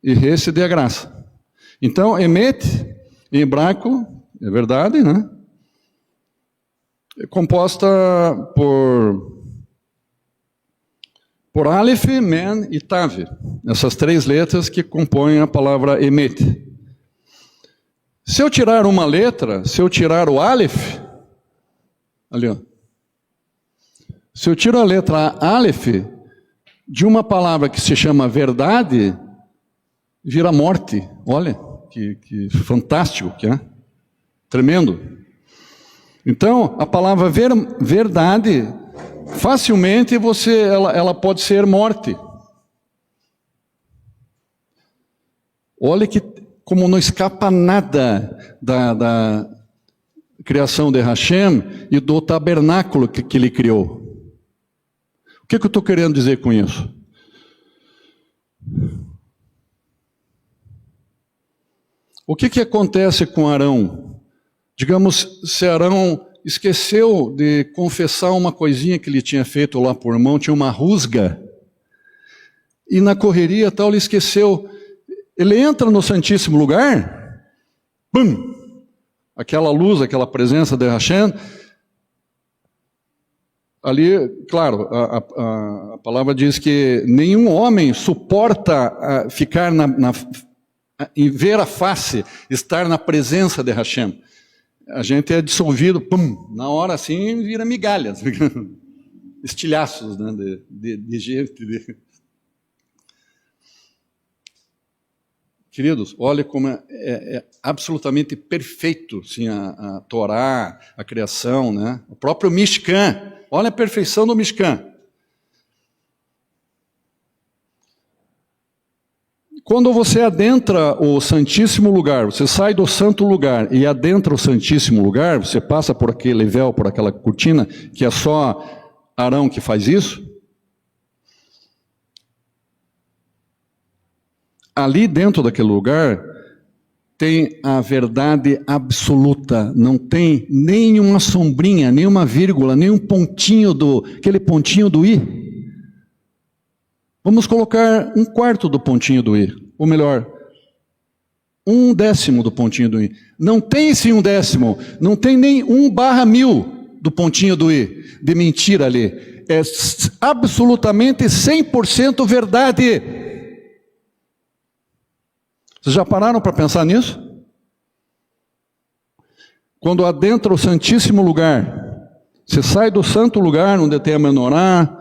e Hesed é graça. Então, emet, em hebraico, é verdade, né? É composta por Aleph, Men e Tav. Essas três letras que compõem a palavra emet. Se eu tirar uma letra, se eu tirar o Aleph, ali, ó. Se eu tiro a letra Aleph de uma palavra que se chama verdade, vira morte. Olha, que fantástico que é. Tremendo. Então, a palavra verdade, facilmente ela pode ser morte. Olha como não escapa nada da criação de Hashem e do tabernáculo que ele criou. O que eu estou querendo dizer com isso? O que acontece com Arão? Digamos, se Arão esqueceu de confessar uma coisinha que ele tinha feito lá por mão, tinha uma rusga, e na correria tal ele esqueceu. Ele entra no Santíssimo Lugar, pum, aquela luz, aquela presença de Hashem, ali, claro, a palavra diz que nenhum homem suporta ficar em ver a face, estar na presença de Hashem. A gente é dissolvido, pum, na hora assim vira migalhas, estilhaços, né, de gente. Queridos, olha como é absolutamente perfeito assim, a Torá, a criação, né? O próprio Mishkan, olha a perfeição do Mishkan. Quando você adentra o Santíssimo Lugar, você sai do Santo Lugar e adentra o Santíssimo Lugar, você passa por aquele véu, por aquela cortina, que é só Arão que faz isso. Ali dentro daquele lugar tem a verdade absoluta, não tem nenhuma sombrinha, nenhuma vírgula, nenhum pontinho aquele pontinho do i. Vamos colocar 1/4 do pontinho do i, ou melhor, 1/10 do pontinho do i. Não tem esse 1/10, não tem nem 1/1000 do pontinho do i, de mentira ali. É absolutamente 100% verdade. Vocês já pararam para pensar nisso? Quando adentra o Santíssimo Lugar, você sai do Santo Lugar, onde tem a menorá,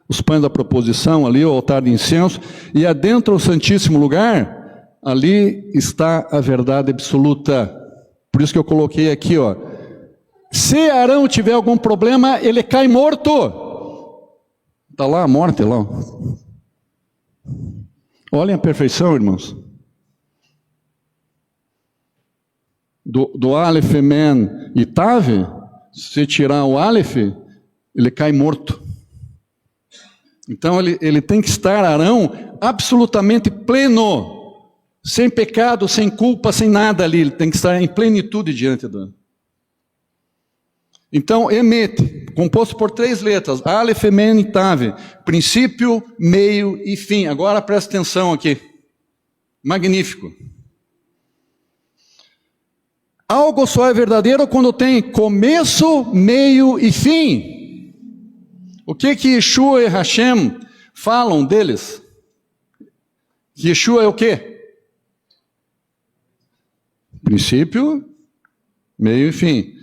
os pães da proposição ali, o altar de incenso, e adentra o Santíssimo Lugar, ali está a verdade absoluta. Por isso que eu coloquei aqui, ó. Se Arão tiver algum problema, ele cai morto. Está lá a morte, lá. Olhem a perfeição, irmãos. Do Aleph, Men e Tave, se tirar o Aleph, ele cai morto. Então ele tem que estar, Arão, absolutamente pleno, sem pecado, sem culpa, sem nada ali. Ele tem que estar em plenitude diante do... Então, Emet, composto por 3 letras, Aleph, Men e Tave, princípio, meio e fim. Agora presta atenção aqui. Magnífico. Algo só é verdadeiro quando tem começo, meio e fim. O que Yeshua e Hashem falam deles? Yeshua é o quê? Princípio, meio e fim.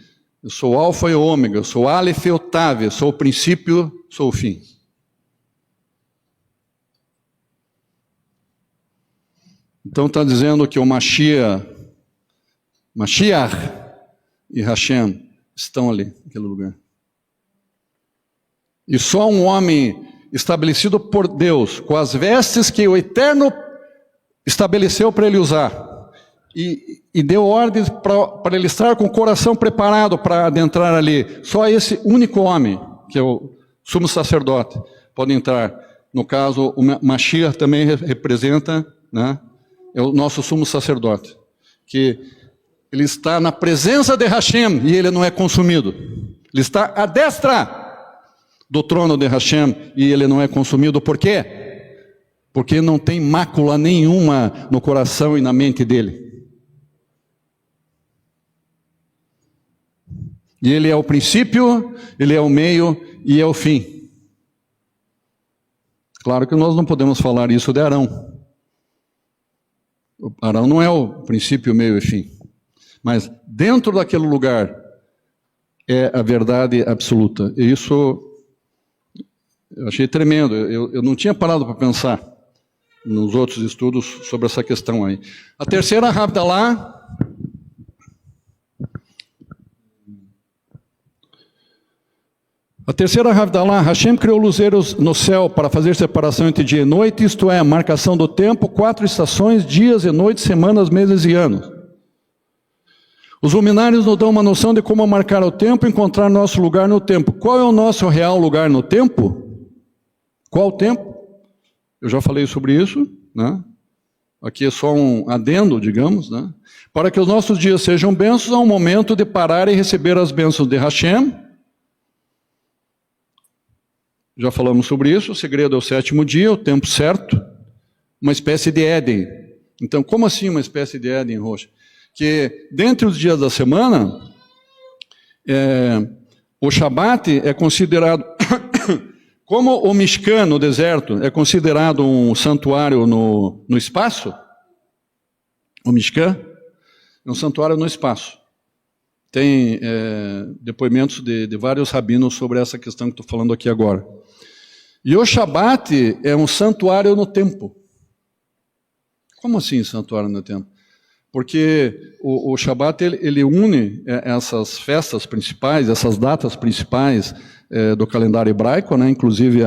Eu sou o alfa e o ômega, eu sou o Aleph e o Tav, eu sou o princípio, sou o fim. Então está dizendo que o Mashiach e Hashem estão ali, naquele lugar. E só um homem estabelecido por Deus, com as vestes que o Eterno estabeleceu para ele usar, e deu ordens para ele estar com o coração preparado para adentrar ali. Só esse único homem, que é o sumo sacerdote, pode entrar. No caso, o Mashiach também representa, né, é o nosso sumo sacerdote, que ele está na presença de Hashem e ele não é consumido. Ele está à destra do trono de Hashem e ele não é consumido. Por quê? Porque não tem mácula nenhuma no coração e na mente dele. E ele é o princípio, ele é o meio e é o fim. Claro que nós não podemos falar isso de Arão. Arão não é o princípio, meio e fim. Mas dentro daquele lugar é a verdade absoluta. E isso eu achei tremendo. Eu não tinha parado para pensar nos outros estudos sobre essa questão aí. A terceira Havdalah. A terceira Havdalah, Hashem criou luzeiros no céu para fazer separação entre dia e noite, isto é, a marcação do tempo, 4 estações, dias e noites, semanas, meses e anos. Os luminares nos dão uma noção de como marcar o tempo e encontrar nosso lugar no tempo. Qual é o nosso real lugar no tempo? Qual o tempo? Eu já falei sobre isso, né? Aqui é só um adendo, digamos, né? Para que os nossos dias sejam bênçãos, há um momento de parar e receber as bênçãos de Hashem. Já falamos sobre isso, o segredo é o 7º dia, o tempo certo, uma espécie de Éden. Então, como assim uma espécie de Éden, Rocha? Que dentre os dias da semana, o Shabat é considerado, como o Mishkan no deserto é considerado um santuário no espaço, O Mishkan é um santuário no espaço. Tem depoimentos de vários rabinos sobre essa questão que estou falando aqui agora. E o Shabat é um santuário no tempo. Como assim santuário no tempo? Porque o Shabat ele une essas festas principais, essas datas principais do calendário hebraico, né? Inclusive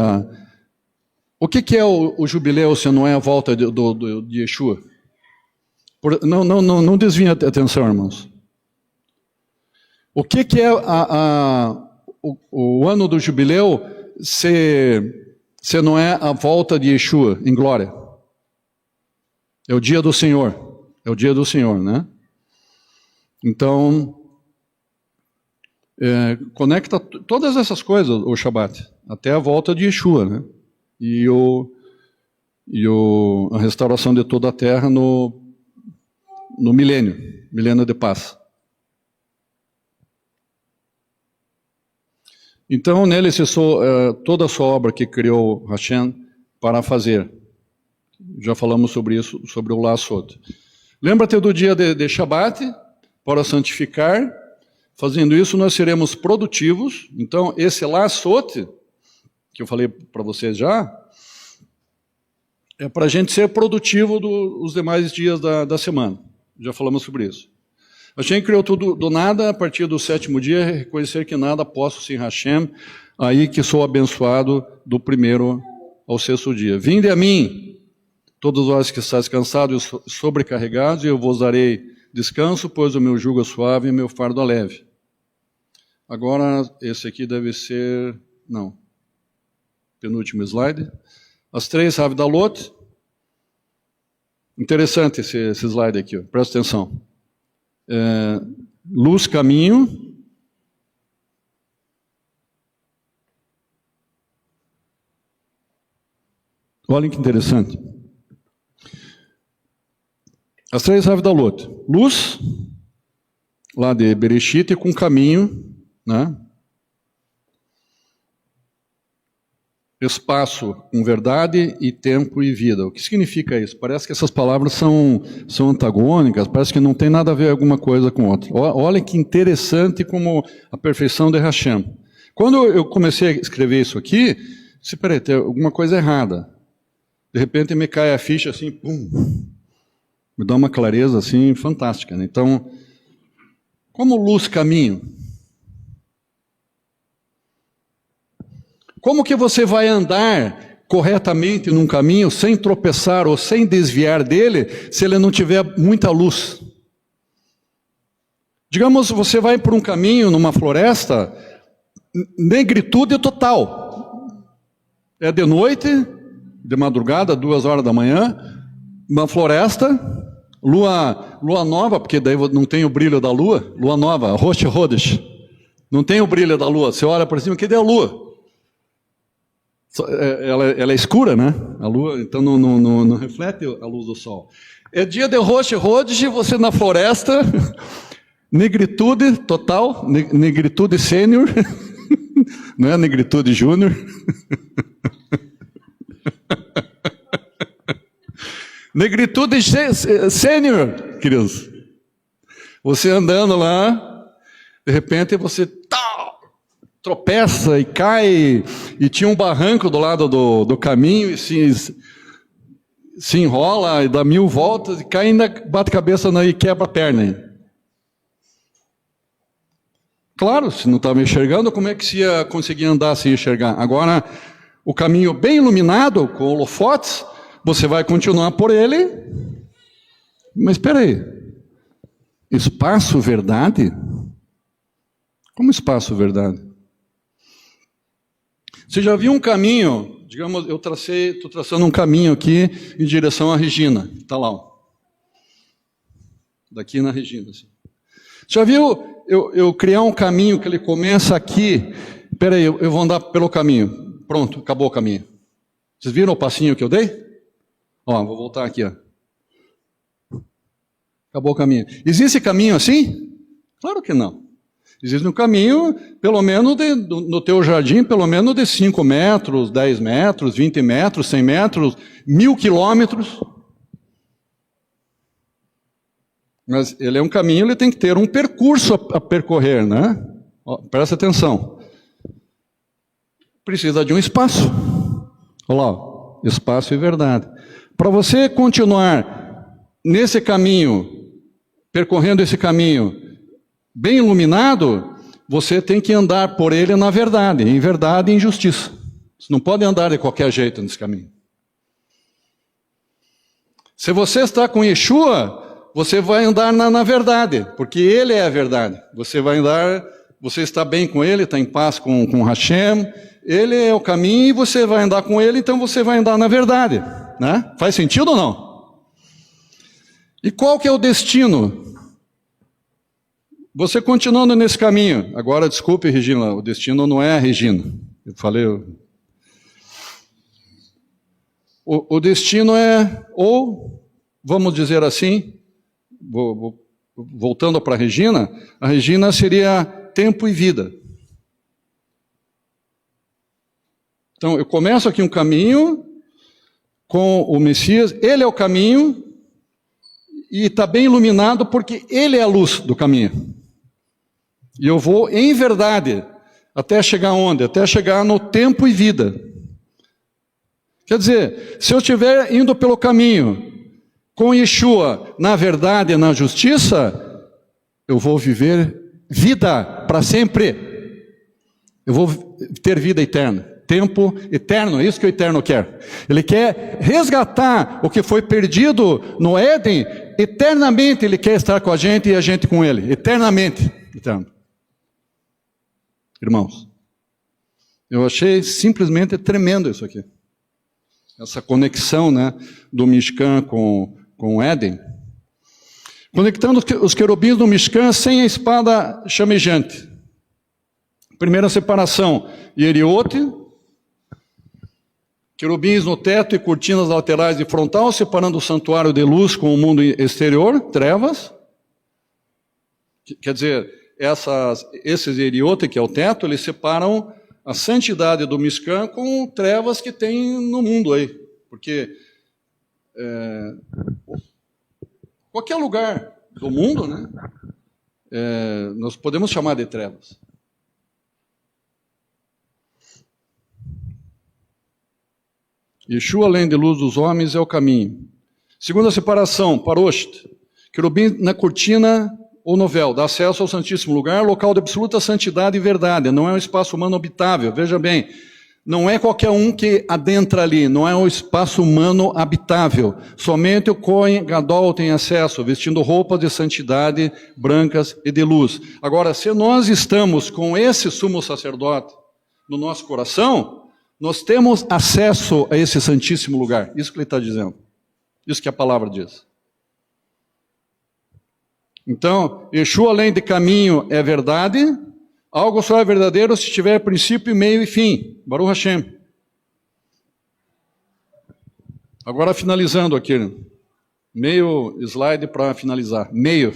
o que é o jubileu se não é a volta de Yeshua? Não desviem a atenção, irmãos. O que é o ano do jubileu se não é a volta de Yeshua em glória? É o dia do Senhor. É o dia do Senhor, né? Então, conecta todas essas coisas, o Shabat, até a volta de Yeshua, né? E a restauração de toda a terra no milênio de paz. Então, nele cessou toda a sua obra que criou Hashem para fazer. Já falamos sobre isso, sobre o Lassot. Lembra-te do dia de Shabat, para santificar. Fazendo isso, nós seremos produtivos. Então, esse Lassot, que eu falei para vocês já, é para a gente ser produtivo dos demais dias da semana. Já falamos sobre isso. Hashem criou tudo do nada, a partir do 7º dia, reconhecer que nada posso sem Hashem, aí que sou abençoado do 1º ao 6º dia. Vinde a mim, todos vós que estáis cansados e sobrecarregados, e eu vos darei descanso, pois o meu jugo é suave e o meu fardo é leve. Agora, esse aqui deve ser... Não. Penúltimo slide. As 3 Havdalot. Interessante esse slide aqui, ó. Presta atenção. Luz, caminho. Olhem que interessante. As 3 Havdalot. Luz, lá de Bereshit, com caminho, né? Espaço com verdade e tempo e vida. O que significa isso? Parece que essas palavras são antagônicas, parece que não tem nada a ver alguma coisa com outra. Olha que interessante como a perfeição de Hashem. Quando eu comecei a escrever isso aqui, disse, peraí, tem alguma coisa errada. De repente me cai a ficha assim, pum, me dá uma clareza assim fantástica, né? Então, como luz caminho? Como que você vai andar corretamente num caminho sem tropeçar ou sem desviar dele se ele não tiver muita luz? Digamos, você vai por um caminho numa floresta, negritude total. É de noite, de madrugada, 2 horas da manhã, uma floresta, lua nova, porque daí não tem o brilho da lua, lua nova, Rosh Chodesh, não tem o brilho da lua, você olha por cima, cadê a lua? Ela é escura, né? A lua, então não reflete a luz do sol. É dia de Rosh Chodesh, você na floresta, negritude total, negritude sênior, não é negritude júnior. Negritude sênior, queridos. Você andando lá, de repente você tropeça e cai, e tinha um barranco do lado do caminho, e se enrola, e dá 1000 voltas, e cai e ainda bate cabeça e quebra a perna. Claro, se não estava enxergando, como é que se ia conseguir andar se enxergar? Agora, o caminho bem iluminado, com holofotes, você vai continuar por ele, mas espera aí, espaço verdade? Como espaço verdade? Você já viu um caminho, digamos, estou traçando um caminho aqui em direção à Regina, está lá, ó. Daqui na Regina. Assim. Já viu eu criar um caminho que ele começa aqui, espera aí, eu vou andar pelo caminho, pronto, acabou o caminho. Vocês viram o passinho que eu dei? Ó, vou voltar aqui, ó. Acabou o caminho. Existe caminho assim? Claro que não. Existe um caminho, pelo menos, no teu jardim, pelo menos de 5 metros, 10 metros, 20 metros, 100 metros, 1000 quilômetros. Mas ele é um caminho, ele tem que ter um percurso a percorrer, né? Ó, presta atenção. Precisa de um espaço. Olha lá, ó, espaço e verdade. Para você continuar nesse caminho, percorrendo esse caminho bem iluminado, você tem que andar por ele na verdade, em verdade e em justiça. Você não pode andar de qualquer jeito nesse caminho. Se você está com Yeshua, você vai andar na verdade, porque Ele é a verdade. Você vai andar, você está bem com Ele, está em paz com Hashem, Ele é o caminho e você vai andar com Ele, então você vai andar na verdade. Né? Faz sentido ou não? E qual que é o destino? Você continuando nesse caminho. Agora, desculpe, Regina, o destino não é a Regina. Eu falei... O destino é, ou, vamos dizer assim, voltando para a Regina seria tempo e vida. Então, eu começo aqui um caminho com o Messias, ele é o caminho, e está bem iluminado porque ele é a luz do caminho. E eu vou em verdade, até chegar onde? Até chegar no tempo e vida. Quer dizer, se eu estiver indo pelo caminho com Yeshua, na verdade e na justiça, eu vou viver vida para sempre. Eu vou ter vida eterna, tempo eterno, é isso que o Eterno quer. Ele quer resgatar o que foi perdido no Éden, eternamente Ele quer estar com a gente e a gente com Ele, eternamente. Eterno. Irmãos, eu achei simplesmente tremendo isso aqui. Essa conexão, né, do Mishkan com o Éden. Conectando os querubins do Mishkan sem a espada chamejante. Primeira separação, Yeriote, querubins no teto e cortinas laterais e frontal, separando o santuário de luz com o mundo exterior, trevas. Quer dizer, esses Yeriote, que é o teto, eles separam a santidade do Mishkan com trevas que tem no mundo aí. Porque qualquer lugar do mundo, né, nós podemos chamar de trevas. Yeshua, além de luz dos homens, é o caminho. Segunda separação, Paroshit, querubim na cortina ou no véu, dá acesso ao Santíssimo Lugar, local de absoluta santidade e verdade, não é um espaço humano habitável, veja bem, não é qualquer um que adentra ali, não é um espaço humano habitável, somente o Kohen Gadol tem acesso, vestindo roupas de santidade, brancas e de luz. Agora, se nós estamos com esse sumo sacerdote no nosso coração, nós temos acesso a esse Santíssimo Lugar, isso que ele está dizendo, isso que a palavra diz. Então, Yeshua, além de caminho, é verdade. Algo só é verdadeiro se tiver princípio, meio e fim. Baruch Hashem. Agora finalizando aqui. Meio slide para finalizar. Meio.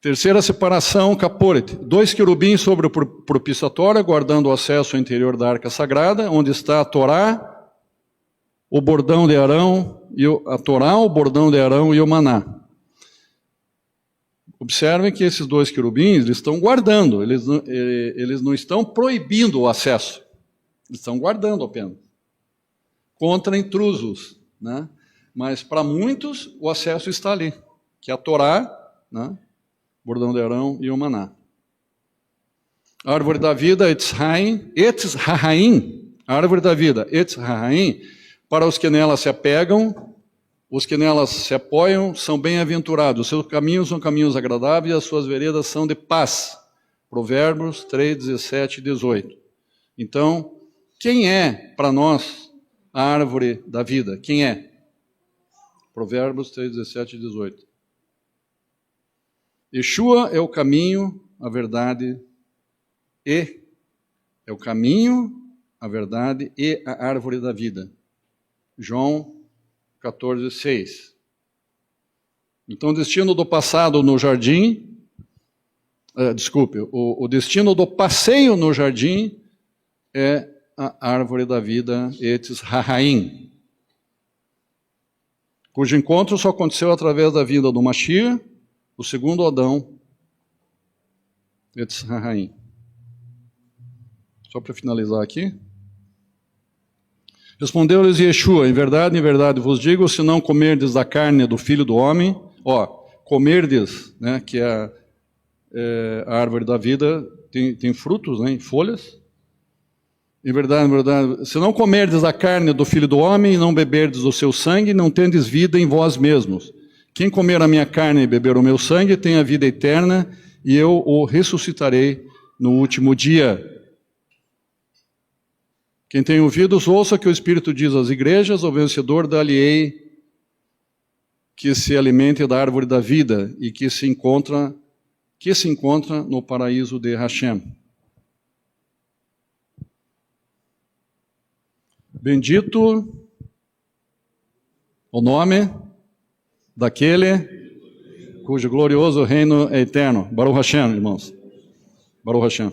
Terceira separação, Kaporet. 2 querubins sobre o propiciatório, guardando o acesso ao interior da arca sagrada, onde está a Torá, o bordão de Arão, a Torá, o bordão de Arão e o maná. Observem que esses 2 querubins, eles estão guardando, eles não estão proibindo o acesso, eles estão guardando apenas, contra intrusos, né? Mas para muitos o acesso está ali, que é a Torá, né? Bordão de Arão e o maná. A árvore da vida, Etz Haim, a árvore da vida, Etz Haim, para os que nela se apegam, os que nelas se apoiam são bem-aventurados, os seus caminhos são caminhos agradáveis, as suas veredas são de paz. Provérbios 3, 17 e 18. Então, quem é para nós a árvore da vida? Quem é? Provérbios 3, 17 e 18. Yeshua é o caminho, a verdade e é o caminho, a verdade e a árvore da vida. João 14, 6. Então, o destino do passado no jardim, o destino do passeio no jardim é a árvore da vida, Etz Haim. cujo encontro só aconteceu através da vinda do Mashiach, o segundo Adão, Etz Haim. Só para finalizar aqui. Respondeu-lhes Yeshua, em verdade vos digo, se não comerdes da carne do Filho do Homem, comerdes, né, que é a árvore da vida, tem frutos, né, folhas. Em verdade, se não comerdes a carne do Filho do Homem e não beberdes do seu sangue, não tendes vida em vós mesmos. Quem comer a minha carne e beber o meu sangue tem a vida eterna, e eu o ressuscitarei no último dia. Quem tem ouvidos, ouça que o Espírito diz às igrejas, o vencedor dar-lhe-ei que se alimente da árvore da vida e que se encontra no paraíso de Hashem. Bendito o nome daquele cujo glorioso reino é eterno. Baruch Hashem, irmãos. Baruch Hashem.